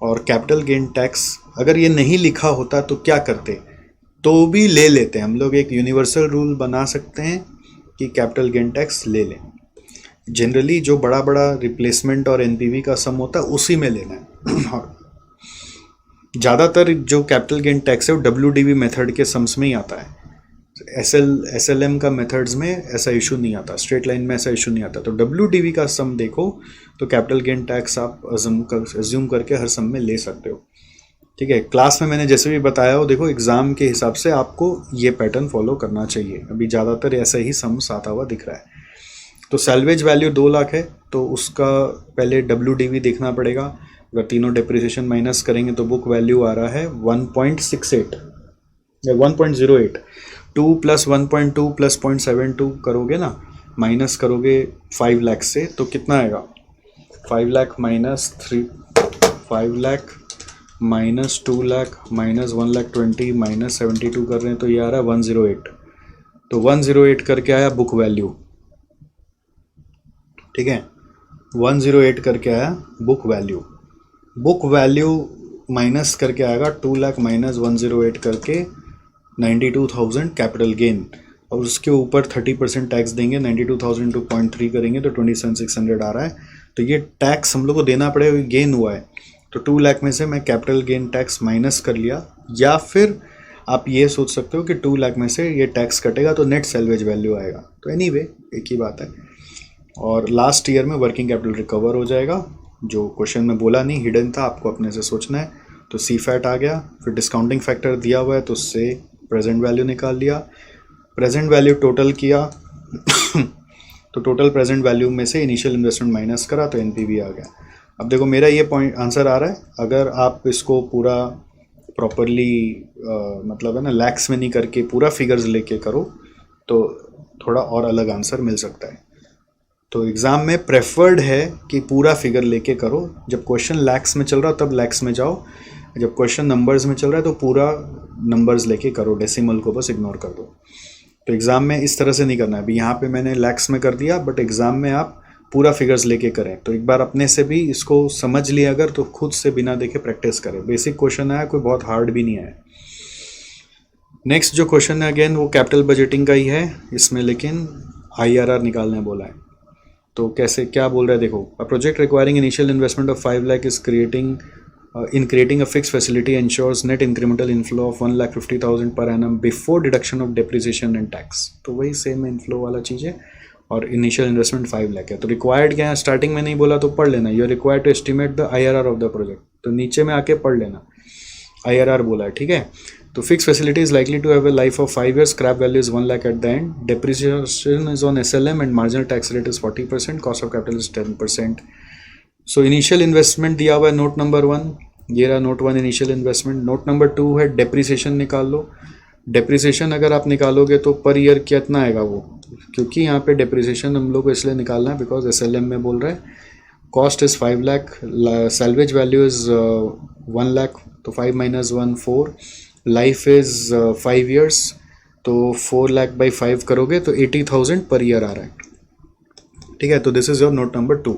और कैपिटल गेन टैक्स अगर ये नहीं लिखा होता तो क्या करते, तो भी ले लेते हैं हम लोग। एक यूनिवर्सल रूल बना सकते हैं कि कैपिटल गेन टैक्स ले लें। जनरली जो बड़ा बड़ा रिप्लेसमेंट और NPV का सम होता है उसी में लेना है। ज़्यादातर जो कैपिटल गेन टैक्स है वो WDV मेथड के सम्स में ही आता है। SLM का मेथड्स में ऐसा इशू नहीं आता, स्ट्रेट लाइन में ऐसा इशू नहीं आता। तो WDV का सम देखो तो कैपिटल गेन टैक्स आप अज्यूम करके हर सम में ले सकते हो, ठीक है। क्लास में मैंने जैसे भी बताया हो, देखो एग्जाम के हिसाब से आपको ये पैटर्न फॉलो करना चाहिए। अभी ज़्यादातर ऐसा ही सम्स आता हुआ दिख रहा है। तो सैल्वेज वैल्यू 2 लाख है तो उसका पहले WDV देखना पड़ेगा। अगर तीनों डिप्रिसिएशन माइनस करेंगे तो बुक वैल्यू आ रहा है 1.68 या 1.08। 2 + 1.2 + 0.72 करोगे ना, माइनस करोगे 5 लाख से तो कितना आएगा, 5 lakh minus 5 lakh minus 2 lakh minus 1,20,000 minus 72 कर रहे हैं तो ये आ रहा है 108। तो 108 करके आया बुक वैल्यू, ठीक है, 108 करके आया book value. Book value minus करके आएगा 2 लाख माइनस 108 करके 92,000 कैपिटल गेन, और उसके ऊपर 30% टैक्स देंगे। 92,000 to 0.3 करेंगे तो 27,600 आ रहा है। तो ये टैक्स हम लोग को देना पड़ेगा, गेन हुआ है तो 2 लाख में से मैं कैपिटल गेन टैक्स माइनस कर लिया। या फिर आप ये सोच सकते हो कि 2 लाख में से ये टैक्स कटेगा तो नेट सेल्वेज वैल्यू आएगा। तो एनीवे एक ही बात है। और लास्ट ईयर में वर्किंग कैपिटल रिकवर हो जाएगा, जो क्वेश्चन में बोला नहीं, हिडन था, आपको अपने से सोचना है। तो सी फैट आ गया। फिर डिस्काउंटिंग फैक्टर दिया हुआ है तो उससे प्रेजेंट वैल्यू निकाल लिया, प्रेजेंट वैल्यू टोटल किया तो टोटल प्रेजेंट वैल्यू में से इनिशियल इन्वेस्टमेंट माइनस करा तो NPV आ गया। अब देखो मेरा ये पॉइंट आंसर आ रहा है, अगर आप इसको पूरा प्रॉपरली मतलब है ना लैक्स में नहीं करके पूरा फिगर्स लेके करो तो थोड़ा और अलग आंसर मिल सकता है। तो एग्ज़ाम में प्रेफर्ड है कि पूरा फिगर लेके करो। जब क्वेश्चन लैक्स में चल रहा तब लैक्स में जाओ, जब क्वेश्चन नंबर्स में चल रहा है तो पूरा नंबर्स लेके करो, डेसिमल को बस इग्नोर कर दो। तो एग्ज़ाम में इस तरह से नहीं करना है। अभी यहाँ पे मैंने लैक्स में कर दिया, बट एग्ज़ाम में आप पूरा फिगर्स लेके करें। तो एक बार अपने से भी इसको समझ लिया अगर, तो खुद से बिना देखे प्रैक्टिस करें। बेसिक क्वेश्चन आया, कोई बहुत हार्ड भी नहीं आया। नेक्स्ट जो क्वेश्चन है अगेन वो कैपिटल बजटिंग का ही है इसमें, लेकिन IRR निकालने बोला है। तो कैसे क्या बोल रहा है देखो, a project requiring initial investment of 5 lakh is creating a fixed facility ensures net incremental inflow of 1,50,000 per annum before deduction of depreciation and tax। तो वही सेम इनफ्लो वाला चीज़ है। और इनिशियल इन्वेस्टमेंट 5 लाख है। तो रिक्वायर्ड क्या है, स्टार्टिंग में नहीं बोला तो पढ़ लेना, you are required to estimate the IRR of the project. तो नीचे में आके पढ़ लेना, IRR बोला है, ठीक है। तो fix facility is likely to have a life of 5 years, scrap value is 1 lakh at the end, depreciation is on SLM and marginal tax rate is 40%, cost of capital is 10%। So initial investment दिया हुआ है note number 1, ये रहा note 1 initial investment. Note number 2 है depreciation निकाल लो। Depreciation अगर आप निकालोगे तो पर ईयर कितना आएगा वो, क्योंकि यहाँ पे डेप्रिसिएशन हम लोग को इसलिए निकालना है बिकॉज SLM में बोल रहा है। Cost is 5 lakh, salvage value is 1 lakh, तो 5 - 1 4, लाइफ इज़ 5 years, तो 4 लाख बाई 5 करोगे तो 80,000 पर ईयर आ रहा है, ठीक है। तो this is your note number 2।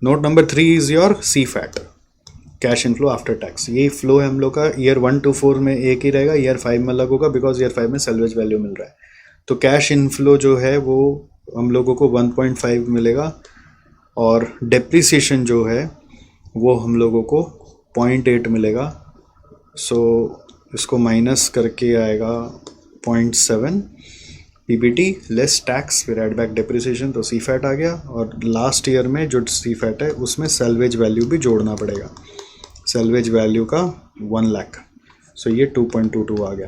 Note number 3 is your CFAT, cash inflow after tax. ये फ्लो है हम लोग का, ईयर 1 to 4 में एक ही रहेगा, ईयर 5 में अलग होगा बिकॉज ईयर 5 में सैल्वेज वैल्यू मिल रहा है। तो कैश इनफ्लो जो है वो हम लोगों को 1.5 मिलेगा, और डेप्रिसिएशन जो है वो हम लोगों को 0.8 मिलेगा। सो इसको माइनस करके आएगा 0.7 PBT लेस टैक्स, फिर एड बैक डेप्रिसिएशन, तो CFAT आ गया। और लास्ट ईयर में जो CFAT है उसमें सैल्वेज वैल्यू भी जोड़ना पड़ेगा, सैल्वेज वैल्यू का 1 लाख। सो ये 2.22 आ गया।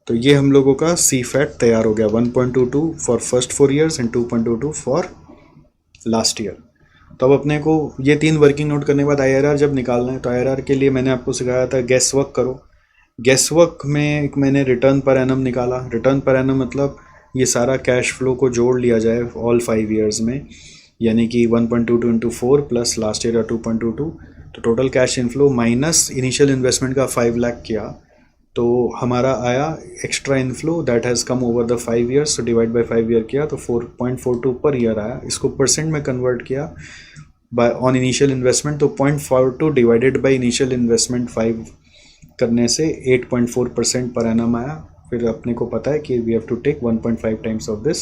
तो ये हम लोगों का सी फैट तैयार हो गया, 1.22 for first 4 years and 2.22 for last year. तो अब अपने को ये 3 वर्किंग नोट करने के बाद IRR जब निकालना है, तो IRR के लिए मैंने आपको सिखाया था गेस वर्क करो। गेस वर्क में एक मैंने रिटर्न पर एनम निकाला। रिटर्न पर एनम मतलब ये सारा कैश फ्लो को जोड़ लिया जाए ऑल 5 ईयर्स में, यानी कि 1.22 इंटू 4 प्लस लास्ट ईयर 2.22, तो total cash inflow minus initial investment का 5 लाख किया, तो हमारा आया extra inflow that has come over the 5 years, तो डिवाइड बाय 5 ईयर किया तो 4.42 पर ईयर आया। इसको परसेंट में कन्वर्ट किया बाय ऑन इनिशियल इन्वेस्टमेंट, तो 0.42 डिवाइडेड बाय इनिशियल इन्वेस्टमेंट 5 करने से 8.4% पर एनम आया। फिर अपने को पता है कि we have to take 1.5 times of this.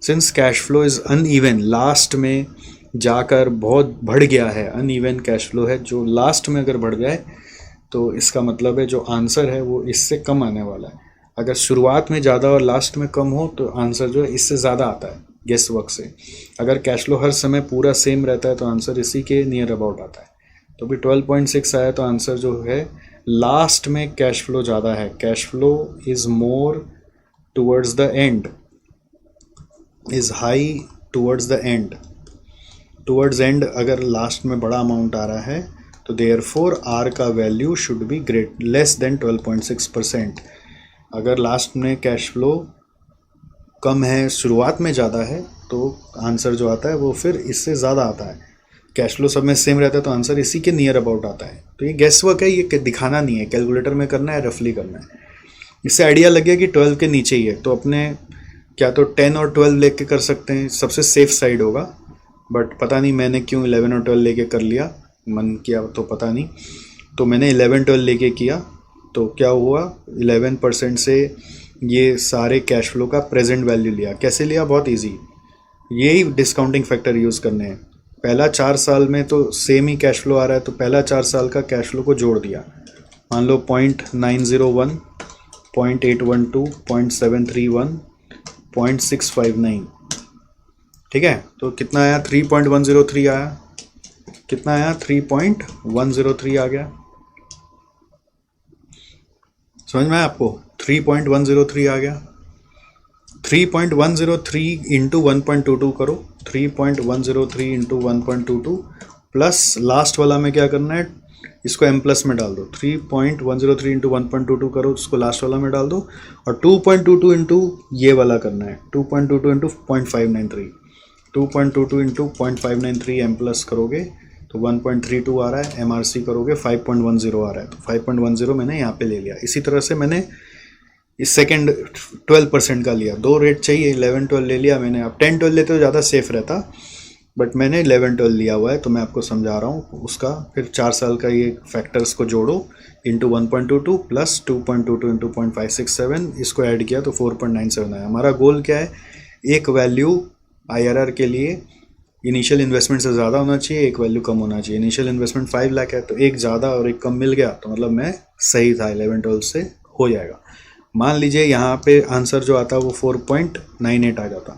Since cash flow is uneven, last में जाकर बहुत बढ़ गया है, अनइवन कैश फ्लो है जो लास्ट में अगर बढ़ जाए तो इसका मतलब है जो आंसर है वो इससे कम आने वाला है। अगर शुरुआत में ज़्यादा और लास्ट में कम हो तो आंसर जो है इससे ज़्यादा आता है गेस वर्क से। अगर कैश फ्लो हर समय पूरा सेम रहता है तो आंसर इसी के नियर अबाउट आता है। तो भी 12.6 आया, तो आंसर जो है लास्ट में कैश फ्लो ज़्यादा है। Cash flow is more towards the end, is high towards the end. Towards and अगर लास्ट में बड़ा अमाउंट आ रहा है तो देयरफॉर आर का value should be great less than 12.6%। अगर लास्ट में कैश फ्लो कम है, शुरुआत में ज़्यादा है, तो आंसर जो आता है वो फिर इससे ज़्यादा आता है। कैश फ्लो सब में सेम रहता है तो आंसर इसी के नियर अबाउट आता है। तो ये गेस वर्क है, ये दिखाना नहीं है, कैलकुलेटर में करना है, रफली करना है। इससे आइडिया लग गया कि 12 के नीचे ही है, तो अपने क्या तो 10 और 12 लेके कर सकते हैं, सबसे सेफ साइड होगा। बट पता नहीं मैंने क्यों 11 और 12 लेके कर लिया, मन किया तो पता नहीं, तो मैंने 11-12 लेके किया। तो क्या हुआ, 11% से ये सारे कैश फ्लो का प्रेजेंट वैल्यू लिया। कैसे लिया, बहुत इजी, यही डिस्काउंटिंग फैक्टर यूज़ करने हैं। पहला 4 साल में तो सेम ही कैश फ्लो आ रहा है, तो पहला 4 साल का कैश फ्लो को जोड़ दिया। मान लो 0.901, 0.812, 0.731, 0.659, ठीक है। तो कितना आया, 3.103 आया। कितना आया, 3.103 आ गया। समझ में आया आपको, 3.103 आ गया। 3.103 इंटू 1.22 करो, 3.103 इंटू 1.22 प्लस लास्ट वाला में क्या करना है, इसको m प्लस में डाल दो। 3.103 इंटू 1.22 करो, उसको लास्ट वाला में डाल दो, और 2.22 इंटू ये वाला करना है, 2.22 इंटू 0.593, 2.22 इंटू 0.593 m प्लस करोगे तो 1.32 आ रहा है। MRC करोगे 5.10 आ रहा है, तो 5.10 मैंने यहाँ पे ले लिया। इसी तरह से मैंने इस सेकेंड 12% का लिया, 2 रेट चाहिए, 11-12 ले लिया मैंने। अब 10-12 लेते तो ज़्यादा सेफ रहता, बट मैंने 11-12 लिया हुआ है, तो मैं आपको समझा रहा हूँ उसका। फिर 4 साल का ये फैक्टर्स को जोड़ो, इंटू 1.22 प्लस 2.22 इंटू 0.567, इसको ऐड किया तो 4.97 आया। हमारा गोल क्या है, एक वैल्यू IRR के लिए इनिशियल इन्वेस्टमेंट से ज़्यादा होना चाहिए, एक वैल्यू कम होना चाहिए। इनिशियल इन्वेस्टमेंट 5 लाख है, तो एक ज़्यादा और एक कम मिल गया, तो मतलब मैं सही था, 11-12 से हो जाएगा। मान लीजिए यहाँ पे आंसर जो आता है वो 4.98 आ जाता,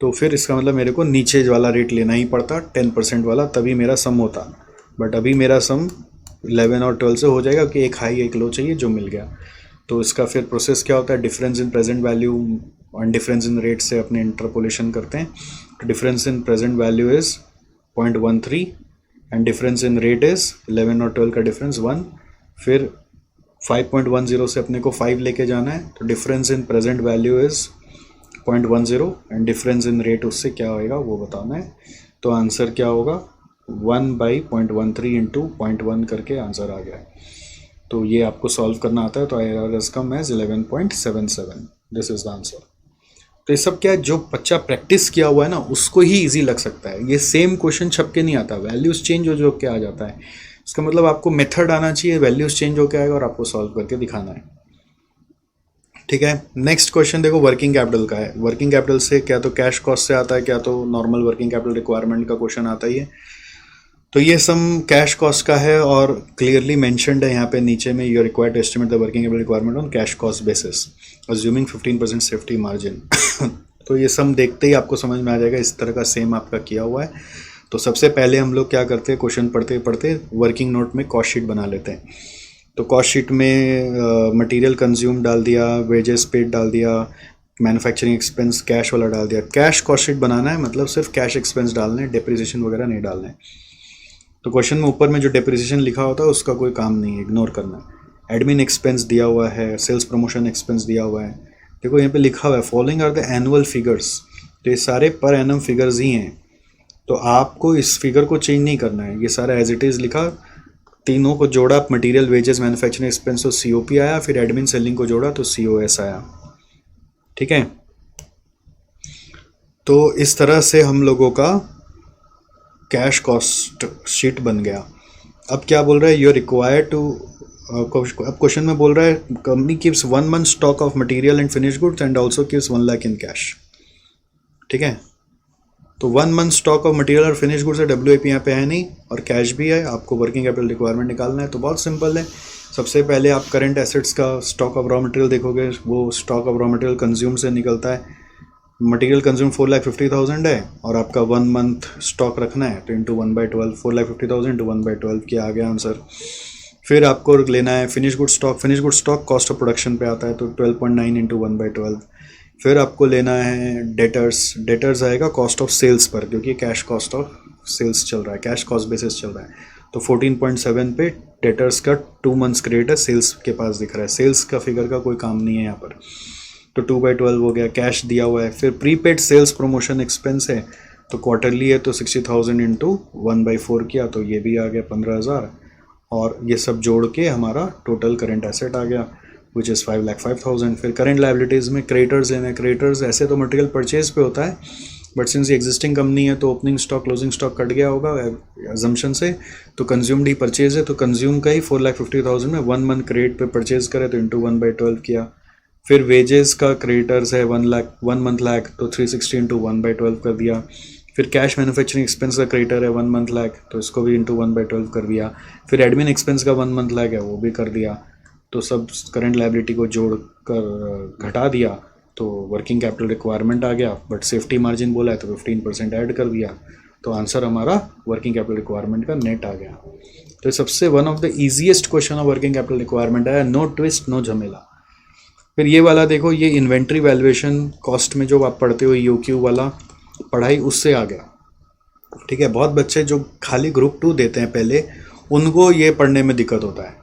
तो फिर इसका मतलब मेरे को नीचे वाला रेट लेना ही पड़ता, 10% वाला, तभी मेरा सम होता। बट अभी मेरा सम 11 और 12 से हो जाएगा, कि एक हाई एक लो चाहिए, जो मिल गया। तो इसका फिर प्रोसेस क्या होता है, डिफरेंस इन प्रेजेंट वैल्यू और डिफरेंस इन रेट से अपने इंटरपोलेशन करते हैं। तो difference in present value is 0.13 and difference in rate is 11 और 12 का डिफरेंस 1। फिर 5.10 से अपने को 5 लेके जाना है, तो difference in present value is 0.10 and difference in rate उससे क्या होएगा वो बताना है। तो आंसर क्या होगा, 1/0.13 इंटू 0.1 करके आंसर आ गया है। तो ये आपको सॉल्व करना आता है, तो IRR is come as 11.77, this is the answer. तो ये सब क्या है, जो बच्चा प्रैक्टिस किया हुआ है ना उसको ही इजी लग सकता है। ये सेम क्वेश्चन छप के नहीं आता, वैल्यूज चेंज हो जो के आ जाता है। इसका मतलब आपको मेथड आना चाहिए, वैल्यूज चेंज होकर आएगा और आपको सॉल्व करके दिखाना है, ठीक है। नेक्स्ट क्वेश्चन देखो, वर्किंग कैपिटल का है। वर्किंग कैपिटल से क्या तो कैश कॉस्ट से आता है, क्या तो नॉर्मल वर्किंग कैपिटल रिक्वायरमेंट का क्वेश्चन आता ही है। तो ये सम कैश कॉस्ट का है और क्लियरली मेंशन्ड है यहाँ पे नीचे में, you are required to estimate the working capital requirement on cash cost basis assuming 15% safety margin. तो ये सम देखते ही आपको समझ में आ जाएगा, इस तरह का सेम आपका किया हुआ है। तो सबसे पहले हम लोग क्या करते हैं, क्वेश्चन पढ़ते पढ़ते वर्किंग नोट में कॉस्ट शीट बना लेते हैं। तो कॉस्ट शीट में मटेरियल कंज्यूम डाल दिया, वेजेस पेड डाल दिया, मैन्युफैक्चरिंग एक्सपेंस कैश वाला डाल दिया। कैश कॉस्ट शीट बनाना है मतलब सिर्फ कैश एक्सपेंस डालने हैं, डेप्रिसिएशन वगैरह नहीं डालने हैं। तो क्वेश्चन में ऊपर में जो डेप्रिसिएशन लिखा होता है उसका कोई काम नहीं है, इग्नोर करना है। एडमिन एक्सपेंस दिया हुआ है, सेल्स प्रमोशन एक्सपेंस दिया हुआ है। देखो यहाँ पे लिखा हुआ है following are the annual figures, तो ये सारे पर एनम फिगर्स ही हैं। तो आपको इस फिगर को चेंज नहीं करना है, ये सारा एज इट इज़ लिखा, तीनों को जोड़ा, मटेरियल वेजेस मैन्युफैक्चरिंग एक्सपेंस तो COP आया, फिर एडमिन सेलिंग को जोड़ा तो COS आया। ठीक है, तो इस तरह से हम लोगों का कैश कॉस्ट शीट बन गया। अब क्या बोल रहा है, यू आर रिक्वायर्ड टू, अब क्वेश्चन में बोल रहा है company keeps 1 month stock of material and finish goods and also keeps 1 lakh in cash. ठीक है, तो 1 month स्टॉक ऑफ मटेरियल और फिनिश गुड्स है, WIP यहाँ पे है नहीं, और कैश भी है। आपको वर्किंग कैपिटल रिक्वायरमेंट निकालना है, तो बहुत सिंपल है। सबसे पहले आप करंट एसेट्स का स्टॉक ऑफ रॉ मटेरियल देखोगे, वो stock of raw material consume से निकलता है। मटेरियल कंज्यूम 4,50,000 है और आपका 1 month स्टॉक रखना है, तो इंटू 1/12, 4,50,000 इंटू 1/12 किया, आ गया आंसर। फिर आपको लेना है finish good stock, finish good stock cost of production पे आता है, तो 12.9 इंटू 1/12। फिर आपको लेना है डेटर्स, डेटर्स आएगा कॉस्ट ऑफ सेल्स पर, क्योंकि कैश कॉस्ट ऑफ सेल्स चल रहा है, कैश कॉस्ट बेसिस चल रहा है। तो 14.7 पे डेटर्स का 2 months क्रेडिट है, सेल्स के पास दिख रहा है, सेल्स का फिगर का कोई काम नहीं है यहाँ पर। तो 2/12 हो गया, कैश दिया हुआ है। फिर प्रीपेड सेल्स प्रमोशन एक्सपेंस है, तो क्वार्टरली है, तो 60,000 इंटू 1/4 किया, तो ये भी आ गया 15,000। और ये सब जोड़ के हमारा टोटल करंट एसेट आ गया, विच इज़ 5,05,000। फिर करंट लाइबिलिटीज़ में क्रेडिटर्स लेना, क्रेडिटर्स ऐसे तो मटेरियल परचेज पे होता है, बट सिंस ये एग्जिस्टिंग कंपनी है तो opening stock closing stock cut गया होगा अजम्पशन से, तो कंज्यूम्ड ही परचेज है, तो कंज्यूम का ही 4,50,000 में 1 month क्रेडिट पे परचेज करे, तो इंटू 1/12 किया। फिर वेजेस का क्रेडिटर्स है 1 month लाख, तो 360 इंटू 1/12 कर दिया। फिर कैश मैन्युफैक्चरिंग एक्सपेंस का क्रेडिटर है 1 month लाख, तो इसको भी इंटू 1/12 कर दिया। फिर एडमिन एक्सपेंस का 1 month लाख है, वो भी कर दिया। तो सब करंट लायबिलिटी को जोड़ कर घटा दिया, तो वर्किंग कैपिटल रिक्वायरमेंट आ गया, बट सेफ्टी मार्जिन बोला है तो 15% ऐड कर दिया, तो आंसर हमारा वर्किंग कैपिटल रिक्वायरमेंट का नेट आ गया। तो सबसे one of the easiest question of working capital requirement है, नो ट्विस्ट नो झमेला। फिर ये वाला देखो, ये इन्वेंट्री वैल्यूएशन कॉस्ट में जो आप पढ़ते हो EOQ वाला पढ़ाई, उससे आ गया। ठीक है, बहुत बच्चे जो खाली ग्रुप 2 देते हैं पहले, उनको ये पढ़ने में दिक्कत होता है,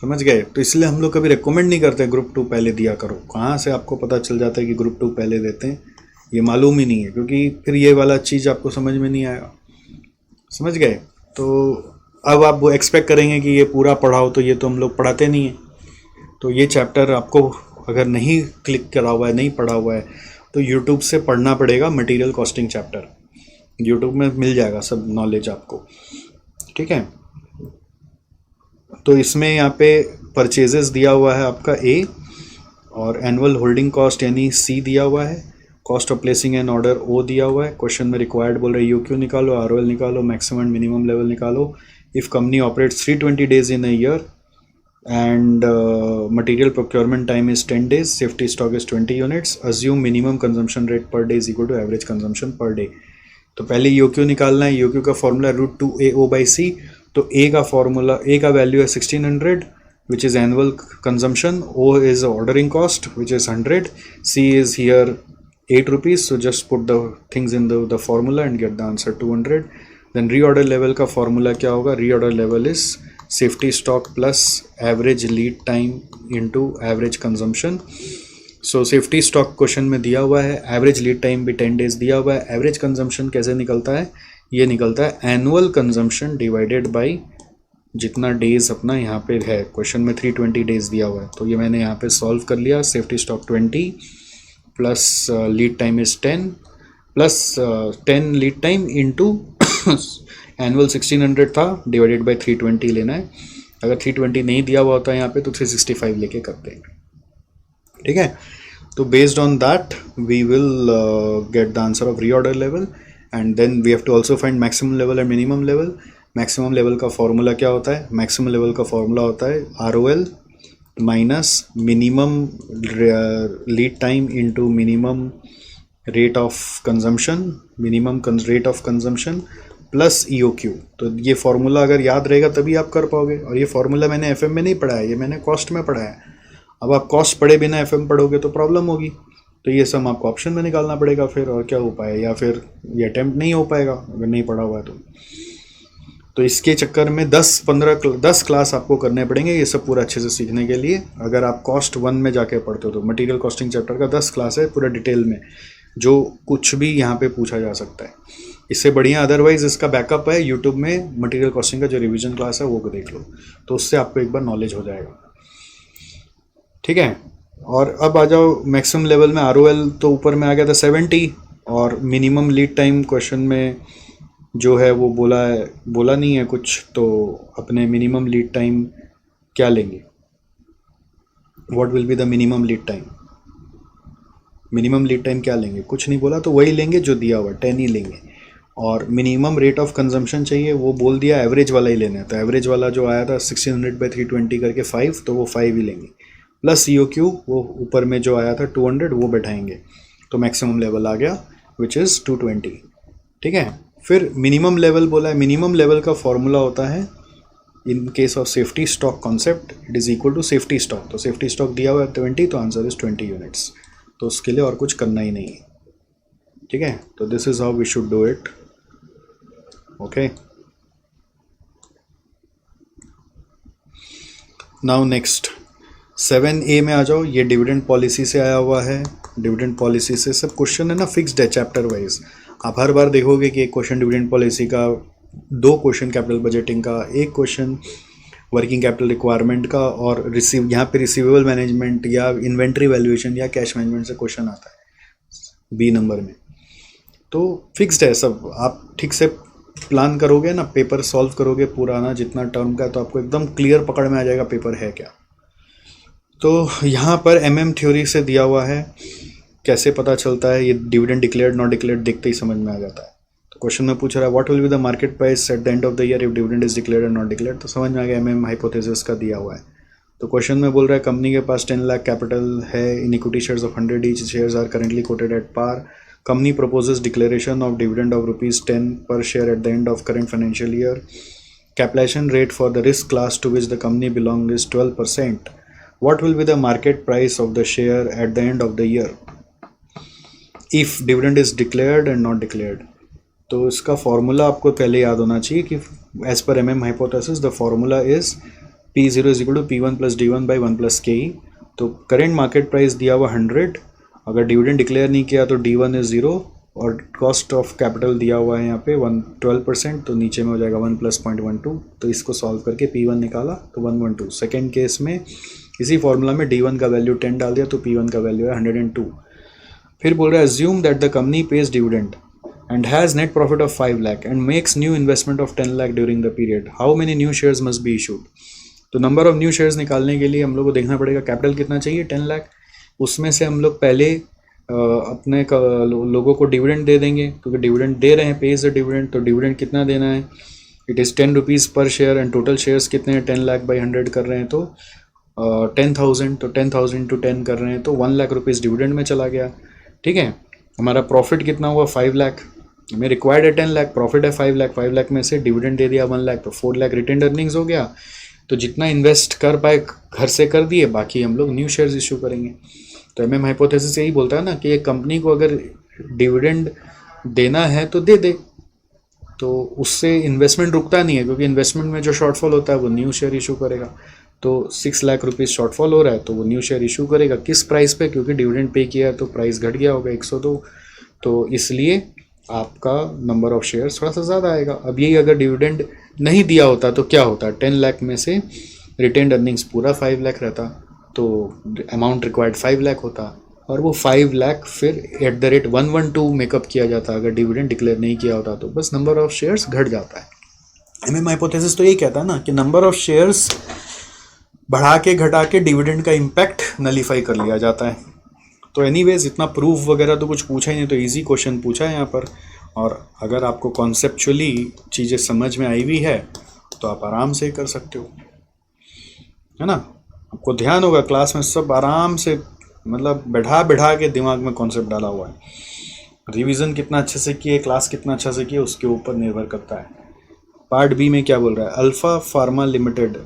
समझ गए। तो इसलिए हम लोग कभी रिकमेंड नहीं करते ग्रुप 2 पहले दिया करो। कहाँ से आपको पता चल जाता है कि ग्रुप 2 पहले देते हैं, ये मालूम ही नहीं है, क्योंकि फिर ये वाला चीज़ आपको समझ में नहीं आएगा, समझ गए। तो अब आप वो एक्सपेक्ट करेंगे कि ये पूरा पढ़ाओ, तो ये तो हम लोग पढ़ाते नहीं हैं। तो ये चैप्टर आपको अगर नहीं क्लिक करा हुआ है, नहीं पढ़ा हुआ है, तो यूट्यूब से पढ़ना पड़ेगा मटेरियल कॉस्टिंग चैप्टर, यूट्यूब में मिल जाएगा सब नॉलेज आपको। ठीक है, तो इसमें यहाँ पे परचेजेस दिया हुआ है आपका A, और एनुअल होल्डिंग कॉस्ट यानी C दिया हुआ है, cost of placing an order O दिया हुआ है। क्वेश्चन में रिक्वायर्ड बोल रहे EOQ निकालो, ROL निकालो, मैक्सिमम एंड मिनिमम लेवल निकालो। If company operates 320 days in a year and material procurement time is 10 days, safety stock is 20 units, assume minimum consumption rate per day is equal to average consumption per day। तो पहले EOQ निकालना है, EOQ का formula √2AO/C, तो A का formula, A का value है 1600 which is annual consumption, O is ordering cost which is 100, C is here 8 rupees, so just put the things in the formula and get the answer 200। then reorder level का formula क्या होगा, reorder level is safety stock plus average lead time into average consumption. So safety stock question में दिया हुआ है, average lead time भी 10 days दिया हुआ है। एवरेज कंजम्पशन कैसे निकलता है, ये निकलता है एनुअल कंजम्पशन डिवाइडेड बाय जितना डेज अपना यहाँ पे है, क्वेश्चन में 320 days दिया हुआ है, तो ये मैंने यहाँ पे सॉल्व कर लिया। Safety stock 20 plus lead time is 10 plus 10 lead time into annual 1600 था डिवाइडेड बाय 320 लेना है। अगर 320 नहीं दिया हुआ होता है यहाँ पे, तो 365 लेके करते हैं। ठीक है, तो based on that we will get the answer of reorder level, and then we have to also find maximum level and minimum level. Maximum level का फॉर्मूला क्या होता है, मैक्सिमम लेवल का फॉर्मूला होता है ROL minus minimum lead time into minimum rate of consumption, minimum rate of consumption plus EOQ। तो ये formula अगर याद रहेगा तभी आप कर पाओगे, और ये फॉर्मूला मैंने FM में नहीं पढ़ा है, ये मैंने कॉस्ट में पढ़ा है। अब आप कॉस्ट पढ़े बिना FM पढ़ोगे तो प्रॉब्लम होगी। तो ये सब आपको ऑप्शन में निकालना पड़ेगा फिर, और क्या उपाय है, या फिर ये अटैम्प्ट नहीं हो पाएगा अगर नहीं पढ़ा हुआ है तो इसके चक्कर में 10 क्लास आपको करने पड़ेंगे ये सब पूरा अच्छे से सीखने के लिए। अगर आप कॉस्ट 1 में जाके पढ़ते हो तो मटेरियल कॉस्टिंग चैप्टर का 10 क्लास है पूरा डिटेल में, जो कुछ भी यहाँ पे पूछा जा सकता है। इससे बढ़िया अदरवाइज इसका बैकअप है यूट्यूब में, मटेरियल कॉस्टिंग का जो रिवीजन क्लास है वो देख लो, तो उससे आपको एक बार नॉलेज हो जाएगा। ठीक है, और अब आ जाओ मैक्सिमम लेवल में। ROL तो ऊपर में आ गया था 70, और मिनिमम लीड टाइम क्वेश्चन में जो है वो बोला नहीं है कुछ, तो अपने मिनिमम लीड टाइम क्या लेंगे, what will be the minimum lead time. Minimum lead time क्या लेंगे, कुछ नहीं बोला, तो वही लेंगे जो दिया हुआ 10 ही लेंगे। और मिनिमम रेट ऑफ कंजम्पशन चाहिए, वो बोल दिया एवरेज वाला ही लेना है, तो एवरेज वाला जो आया था 1600/320 करके 5, तो वो 5 ही लेंगे, प्लस EOQ वो ऊपर में जो आया था 200 वो बैठाएंगे, तो मैक्सिमम लेवल आ गया विच इज़ 220। ठीक है, फिर मिनिमम लेवल बोला है। मिनिमम लेवल का फॉर्मूला होता है in case of safety stock concept, it is equal to safety stock. तो सेफ्टी स्टॉक दिया हुआ है 20, तो आंसर इज 20 यूनिट्स, तो उसके लिए और कुछ करना ही नहीं है। ठीक है, तो this is how we should do it. Okay, now next 7A में आ जाओ। ये डिविडेंड पॉलिसी से आया हुआ है। डिविडेंड पॉलिसी से सब क्वेश्चन है ना, फिक्स्ड है चैप्टर वाइज। आप हर बार देखोगे कि एक क्वेश्चन डिविडेंड पॉलिसी का, 2 क्वेश्चन कैपिटल बजटिंग का, 1 क्वेश्चन वर्किंग कैपिटल रिक्वायरमेंट का, और यहाँ पे रिसीवेबल मैनेजमेंट या इन्वेंट्री वैल्यूएशन या कैश मैनेजमेंट से क्वेश्चन आता है B नंबर में। तो फिक्स्ड है सब, आप ठीक से प्लान करोगे ना, पेपर सॉल्व करोगे पूरा ना जितना टर्म का, तो आपको एकदम क्लियर पकड़ में आ जाएगा पेपर है क्या। तो यहाँ पर MM थ्योरी से दिया हुआ है, कैसे पता चलता है ये डिविडेंड डिक्लेयर्ड नॉट डिक्लेयर्ड, देखते ही समझ में आ जाता है। तो क्वेश्चन में पूछ रहा है what will be the market price at the end of the year if dividend is declared and not declared, तो समझ में आ गया MM हाइपोथेसिस का दिया हुआ है। तो क्वेश्चन में बोल रहा है कंपनी के पास 10 लाख कैपिटल है in equity shares of 100 each, shares are currently quoted at par, company proposes declaration of dividend of ₹10 per share at the end of current financial year, capitalization rate for the risk class to which the company belong is 12%, what will be the market price of the share at the end of the year if dividend is declared and not declared। तो इसका formula आपको पहले याद होना चाहिए कि as per MM hypothesis the formula is P0 is equal to P1 + D1 / 1 + KE। तो current market price दिया हुआ 100, अगर डिविडेंड डिक्लेयर नहीं किया तो D1 इज 0, और कॉस्ट ऑफ कैपिटल दिया हुआ है यहाँ पे 12%, तो नीचे में हो जाएगा 1 + 0.12। तो इसको सॉल्व करके P1 निकाला तो 112। सेकेंड केस में इसी फॉर्मूला में D1 का वैल्यू 10 डाल दिया, तो P1 का वैल्यू है 102। फिर बोल रहा है assume that the company page dividend and has net profit of 5 lakh and makes new investment of 10 lakh during the period, how many new shares must be issued. तो नंबर ऑफ न्यू शेयर्स निकालने के लिए हम लोग को देखना पड़ेगा कैपिटल कितना चाहिए, 10 लाख। उसमें से हम लोग पहले अपने लोगों को डिविडेंड दे देंगे, क्योंकि डिविडेंड दे रहे हैं, पेज द डिविडेंड। तो डिविडेंड कितना देना है, इट इज़ 10 रुपीज़ पर शेयर, एंड टोटल शेयर्स कितने हैं 10 लाख बाई 100 कर रहे हैं, तो 10,000, तो 10,000 × 10 कर रहे हैं, तो 1 लाख रुपीज़ डिविडेंड में चला गया। ठीक है, हमारा प्रॉफिट कितना हुआ 5 लाख, हमें रिक्वायर्ड है 10 लाख, प्रॉफिट है 5 लाख, 5 लाख में से डिविडेंड दे दिया 1 लाख, तो 4 लाख रिटेन्ड अर्निंग्स हो गया। तो जितना इन्वेस्ट कर पाए घर से कर दिए, बाकी हम लोग न्यू शेयर्स इशू करेंगे। तो MM हाइपोथेसिस यही बोलता है ना कि एक कंपनी को अगर डिविडेंड देना है तो दे दे, तो उससे इन्वेस्टमेंट रुकता नहीं है, क्योंकि इन्वेस्टमेंट में जो शॉर्टफॉल होता है वो न्यू शेयर इशू करेगा। तो 6 लाख रुपीज़ शॉर्टफॉल हो रहा है, तो वो न्यू शेयर इशू करेगा। किस प्राइस पे, क्योंकि डिविडेंड पे किया है तो प्राइस घट गया होगा 102, तो इसलिए आपका नंबर ऑफ शेयर्स थोड़ा सा ज़्यादा आएगा। अब यही अगर डिविडेंड नहीं दिया होता तो क्या होता, 10 लाख में से रिटेन्ड अर्निंग्स पूरा 5 लाख रहता, तो अमाउंट रिक्वायर्ड 5 लाख होता, और वो 5 लाख फिर एट द रेट 112 मेकअप किया जाता अगर डिविडेंड डिक्लेयर नहीं किया होता, तो बस नंबर ऑफ शेयर्स घट जाता है। MM हाइपोथेसिस तो यही कहता है ना कि नंबर ऑफ शेयर्स बढ़ा के घटा के डिविडेंड का इम्पैक्ट नलीफाई कर लिया जाता है। तो एनीवेज इतना प्रूफ वगैरह तो कुछ पूछा ही नहीं, तो इजी क्वेश्चन पूछा है यहाँ पर। और अगर आपको कॉन्सेप्चुअली चीज़ें समझ में आई हुई है तो आप आराम से कर सकते हो, है ना। आपको ध्यान होगा क्लास में सब आराम से, मतलब बैठा बैठा के दिमाग में कॉन्सेप्ट डाला हुआ है। रिवीजन कितना अच्छे से किए, क्लास कितना अच्छा से किए, उसके ऊपर निर्भर करता है। पार्ट बी में क्या बोल रहा है, अल्फा फार्मा लिमिटेड,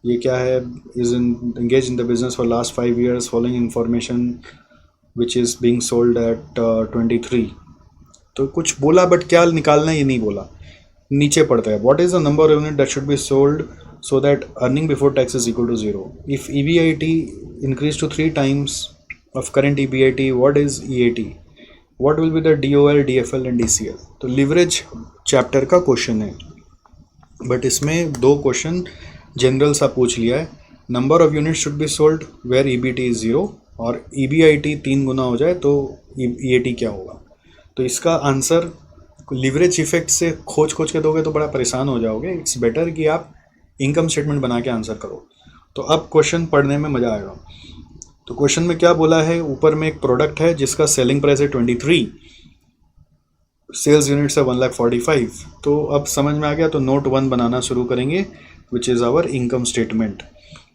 ये क्या है, is engage in the business for last 5 years following information which is being sold at 23। तो कुछ बोला बट क्या निकालना ये नहीं बोला, नीचे पड़ता है what is the number of unit that should be sold so that earning before tax is equal to 0। If EBIT increase to 3 times of current EBIT, what is EAT, what will be the DOL, DFL and DCL। तो leverage chapter का question है, but इसमें 2 question general सा पूछ लिया है। Number of unit should be sold where EBT is 0, और EBIT 3 गुना हो जाए तो EAT क्या होगा। तो इसका आंसर लिवरेज इफेक्ट से खोज के दोगे तो बड़ा परेशान हो जाओगे। इट्स बेटर कि आप इनकम स्टेटमेंट बना के आंसर करो। तो अब क्वेश्चन पढ़ने में मज़ा आएगा। तो क्वेश्चन में क्या बोला है, ऊपर में एक प्रोडक्ट है जिसका सेलिंग प्राइस है 23, सेल्स यूनिट्स है 1,45,000। तो अब समझ में आ गया। तो नोट 1 बनाना शुरू करेंगे which is our income statement.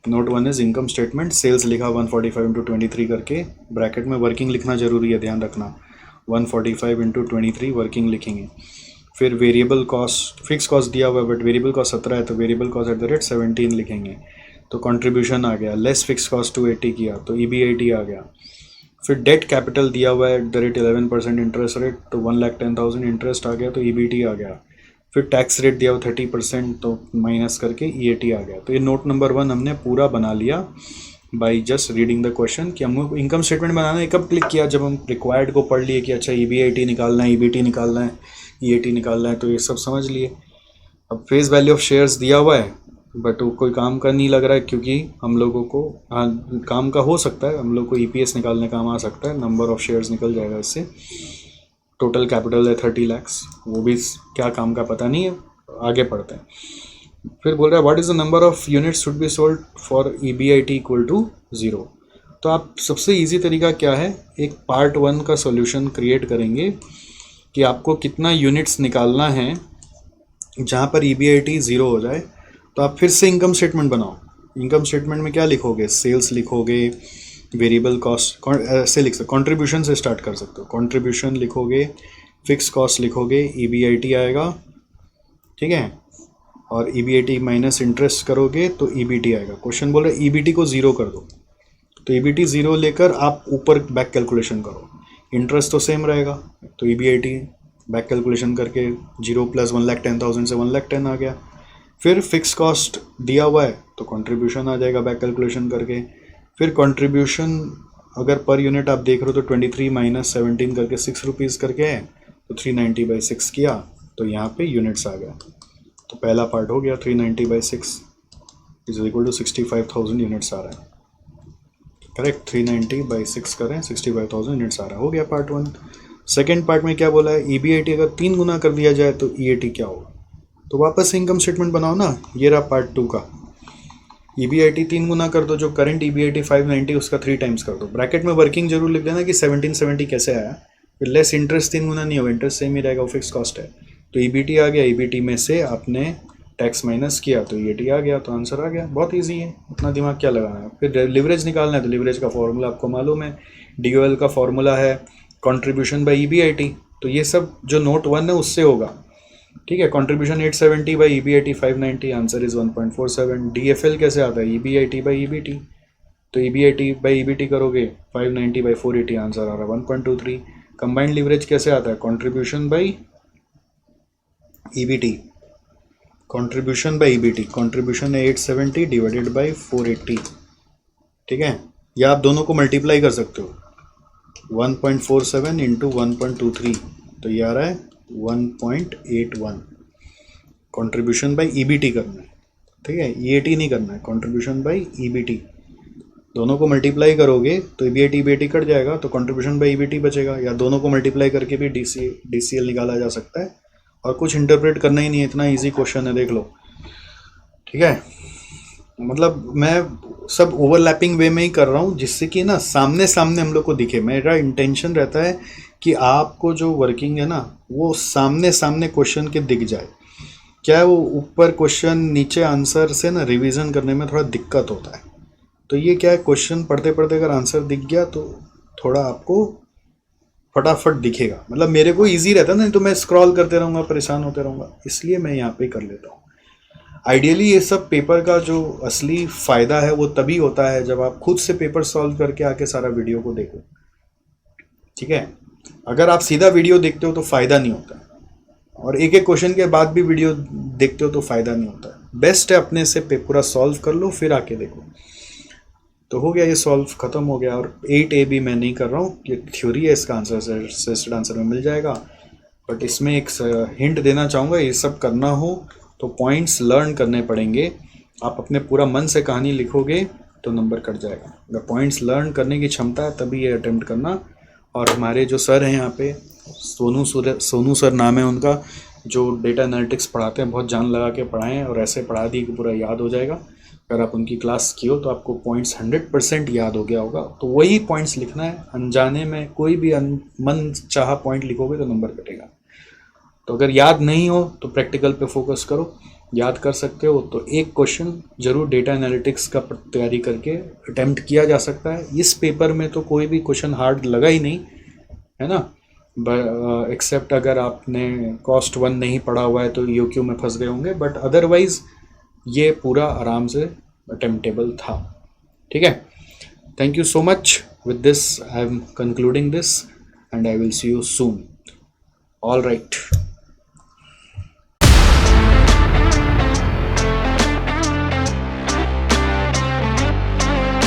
Note 1 is income statement. Sales लिखा 145 इंटू 23 करके, ब्रैकेट में वर्किंग लिखना जरूरी है, ध्यान रखना। 145 इंटू 23 वर्किंग लिखेंगे। फिर वेरिएबल कॉस्ट, फिक्स कॉस्ट दिया हुआ है बट वेरिएबल कॉस्ट 17 है तो variable cost at the rate 17 लिखेंगे। तो कंट्रीब्यूशन आ गया, लेस फिक्स कॉस्ट 280 किया तो EBIT आ गया। फिर डेट कैपिटल दिया हुआ है at the rate 11% interest rate, तो 1,10,000 इंटरेस्ट आ गया तो EBT आ गया। फिर टैक्स रेट दिया हुआ 30%, तो माइनस करके EAT आ गया। तो ये नोट नंबर 1 हमने पूरा बना लिया by just reading the question कि हमको इनकम स्टेटमेंट बनाना है। कब क्लिक किया, जब हम रिक्वायर्ड को पढ़ लिए कि अच्छा EBIT निकालना है, EBT निकालना है, EAT निकालना है, तो ये सब समझ लिए। अब फेस वैल्यू ऑफ शेयर्स दिया हुआ है बट वो कोई काम का नहीं लग रहा है, क्योंकि हम लोगों को काम का हो सकता है, हम लोग को EPS निकालने काम आ सकता है। नंबर ऑफ शेयर्स निकल जाएगा इससे। टोटल कैपिटल है 30 lakhs, वो भी क्या काम का पता नहीं है, आगे पढ़ते हैं। फिर बोल रहा है what is the number of units should be sold for EBIT equal to 0। तो आप सबसे इजी तरीका क्या है, एक पार्ट 1 का सॉल्यूशन क्रिएट करेंगे कि आपको कितना यूनिट्स निकालना है जहाँ पर EBIT 0 हो जाए। तो आप फिर से इनकम स्टेटमेंट बनाओ। इनकम स्टेटमेंट में क्या लिखोगे, सेल्स लिखोगे, वेरिएबल कॉस्ट ऐसे लिख सकते, कंट्रीब्यूशन से स्टार्ट कर सकते हो। कंट्रीब्यूशन लिखोगे, फिक्स कॉस्ट लिखोगे, EBIT आएगा, ठीक है, और EBIT माइनस इंटरेस्ट करोगे तो EBT आएगा। क्वेश्चन बोल रहे EBT को 0 कर दो, तो EBT 0 लेकर आप ऊपर बैक कैलकुलेशन करो। इंटरेस्ट तो सेम रहेगा तो EBIT बैक कैलकुलेशन करके 0 प्लस 1,10,000 से 1,10,000 आ गया। फिर फिक्स कॉस्ट दिया हुआ है तो कंट्रीब्यूशन आ जाएगा बैक कैलकुलेशन करके। फिर कंट्रीब्यूशन अगर पर यूनिट आप देख रहे हो तो 23 माइनस 17 करके 6 रुपीज़ करके है, तो 390/6 किया तो यहाँ पे यूनिट्स आ गया। तो पहला पार्ट हो गया, 390/6 इज इक्वल टू 65,000 यूनिट्स आ रहा है। करेक्ट, 390/6 करें 65,000 यूनिट्स आ रहा है, हो गया पार्ट 1। सेकेंड पार्ट में क्या बोला है, EBIT अगर 3 गुना कर दिया जाए तो EAT क्या होगा। तो वापस से इनकम स्टेटमेंट बनाओ ना, ये रहा पार्ट 2 का। EBIT 3 गुना कर दो, जो करंट EBIT 590 उसका 3 टाइम्स कर दो। ब्रैकेट में वर्किंग जरूर लिख देना कि 1770 कैसे आया। फिर लेस इंटरेस्ट 3 गुना नहीं होगा, इंटरेस्ट सेम ही रहेगा, वो फिक्स कॉस्ट है। तो EBT आ गया, EBT में से आपने टैक्स माइनस किया तो EAT आ गया, तो आंसर आ गया। बहुत ईजी है, उतना दिमाग क्या लगाना है। फिर लिवरेज निकालना है तो लिवरेज का फॉर्मूला आपको मालूम है, DOL का फॉर्मूला है कंट्रीब्यूशन बाई EBIT। तो ये सब जो नोट 1 है उससे होगा, ठीक है। Contribution 870 by EBIT 590, answer is 1.47। DFL कैसे आता है, EBIT बाई EBT, तो EBIT बाई EBT करोगे 590/480, आंसर आ रहा है 1.23। कंबाइंड लिवरेज कैसे आता है, contribution by EBT, contribution by EBT, contribution है 870 डिवाइडेड बाई 480, ठीक है। या आप दोनों को मल्टीप्लाई कर सकते हो, 1.47 इंटू 1.23, तो ये आ रहा है 1.81। कंट्रीब्यूशन बाई EBT करना है, ठीक है, EAT नहीं करना है, कंट्रीब्यूशन बाई EBT। दोनों को मल्टीप्लाई करोगे तो EBIT कट जाएगा तो कंट्रीब्यूशन बाई EBT बचेगा। या दोनों को मल्टीप्लाई करके भी DCL निकाला जा सकता है, और कुछ इंटरप्रेट करना ही नहीं है, इतना इजी क्वेश्चन है, देख लो, ठीक है। मतलब मैं सब ओवरलैपिंग वे में ही कर रहा हूँ जिससे कि ना सामने सामने हम लोग को दिखे। मेरा इंटेंशन रहता है कि आपको जो वर्किंग है ना वो सामने सामने क्वेश्चन के दिख जाए। क्या है वो ऊपर क्वेश्चन नीचे आंसर से ना रिवीजन करने में थोड़ा दिक्कत होता है। तो ये क्या है, क्वेश्चन पढ़ते पढ़ते अगर आंसर दिख गया तो थोड़ा आपको फटाफट दिखेगा, मतलब मेरे को इजी रहता नहीं तो मैं स्क्रॉल करते रहूँगा, परेशान होते रहूँगा, इसलिए मैं यहाँ पे कर लेता हूँ। आइडियली ये सब पेपर का जो असली फ़ायदा है वो तभी होता है जब आप खुद से पेपर सॉल्व करके आके सारा वीडियो को देखो, ठीक है। अगर आप सीधा वीडियो देखते हो तो फ़ायदा नहीं होता, और एक एक क्वेश्चन के बाद भी वीडियो देखते हो तो फ़ायदा नहीं होता। बेस्ट है अपने से पूरा सॉल्व कर लो फिर आके देखो। तो हो गया, ये सॉल्व ख़त्म हो गया। और 8A भी मैं नहीं कर रहा हूँ, ये थ्योरी है, इसका आंसर सजेस्टेड आंसर में मिल जाएगा। बट इसमें एक हिंट देना चाहूँगा, ये सब करना हो तो पॉइंट्स लर्न करने पड़ेंगे। आप अपने पूरा मन से कहानी लिखोगे तो नंबर कट जाएगा। अगर पॉइंट्स लर्न करने की क्षमता है तभी ये अटेम्प्ट करना। और हमारे जो सर हैं यहाँ पे, सोनू सर नाम है उनका, जो डेटा एनालिटिक्स पढ़ाते हैं, बहुत जान लगा के पढ़ाएं और ऐसे पढ़ा दी कि पूरा याद हो जाएगा। अगर आप उनकी क्लास की हो तो आपको पॉइंट्स 100% याद हो गया होगा। तो वही पॉइंट्स लिखना है, अनजाने में कोई भी मन चाहा पॉइंट लिखोगे तो नंबर कटेगा। तो अगर याद नहीं हो तो प्रैक्टिकल पे फोकस करो। याद कर सकते हो तो एक क्वेश्चन जरूर डेटा एनालिटिक्स का तैयारी करके अटेम्प्ट किया जा सकता है। इस पेपर में तो कोई भी क्वेश्चन हार्ड लगा ही नहीं, है ना, एक्सेप्ट अगर आपने कॉस्ट 1 नहीं पढ़ा हुआ है तो यूक्यू में फंस गए होंगे, बट अदरवाइज ये पूरा आराम से अटेम्प्टेबल था, ठीक है। Thank you so much. With this I am concluding this and I will see you soon. All right.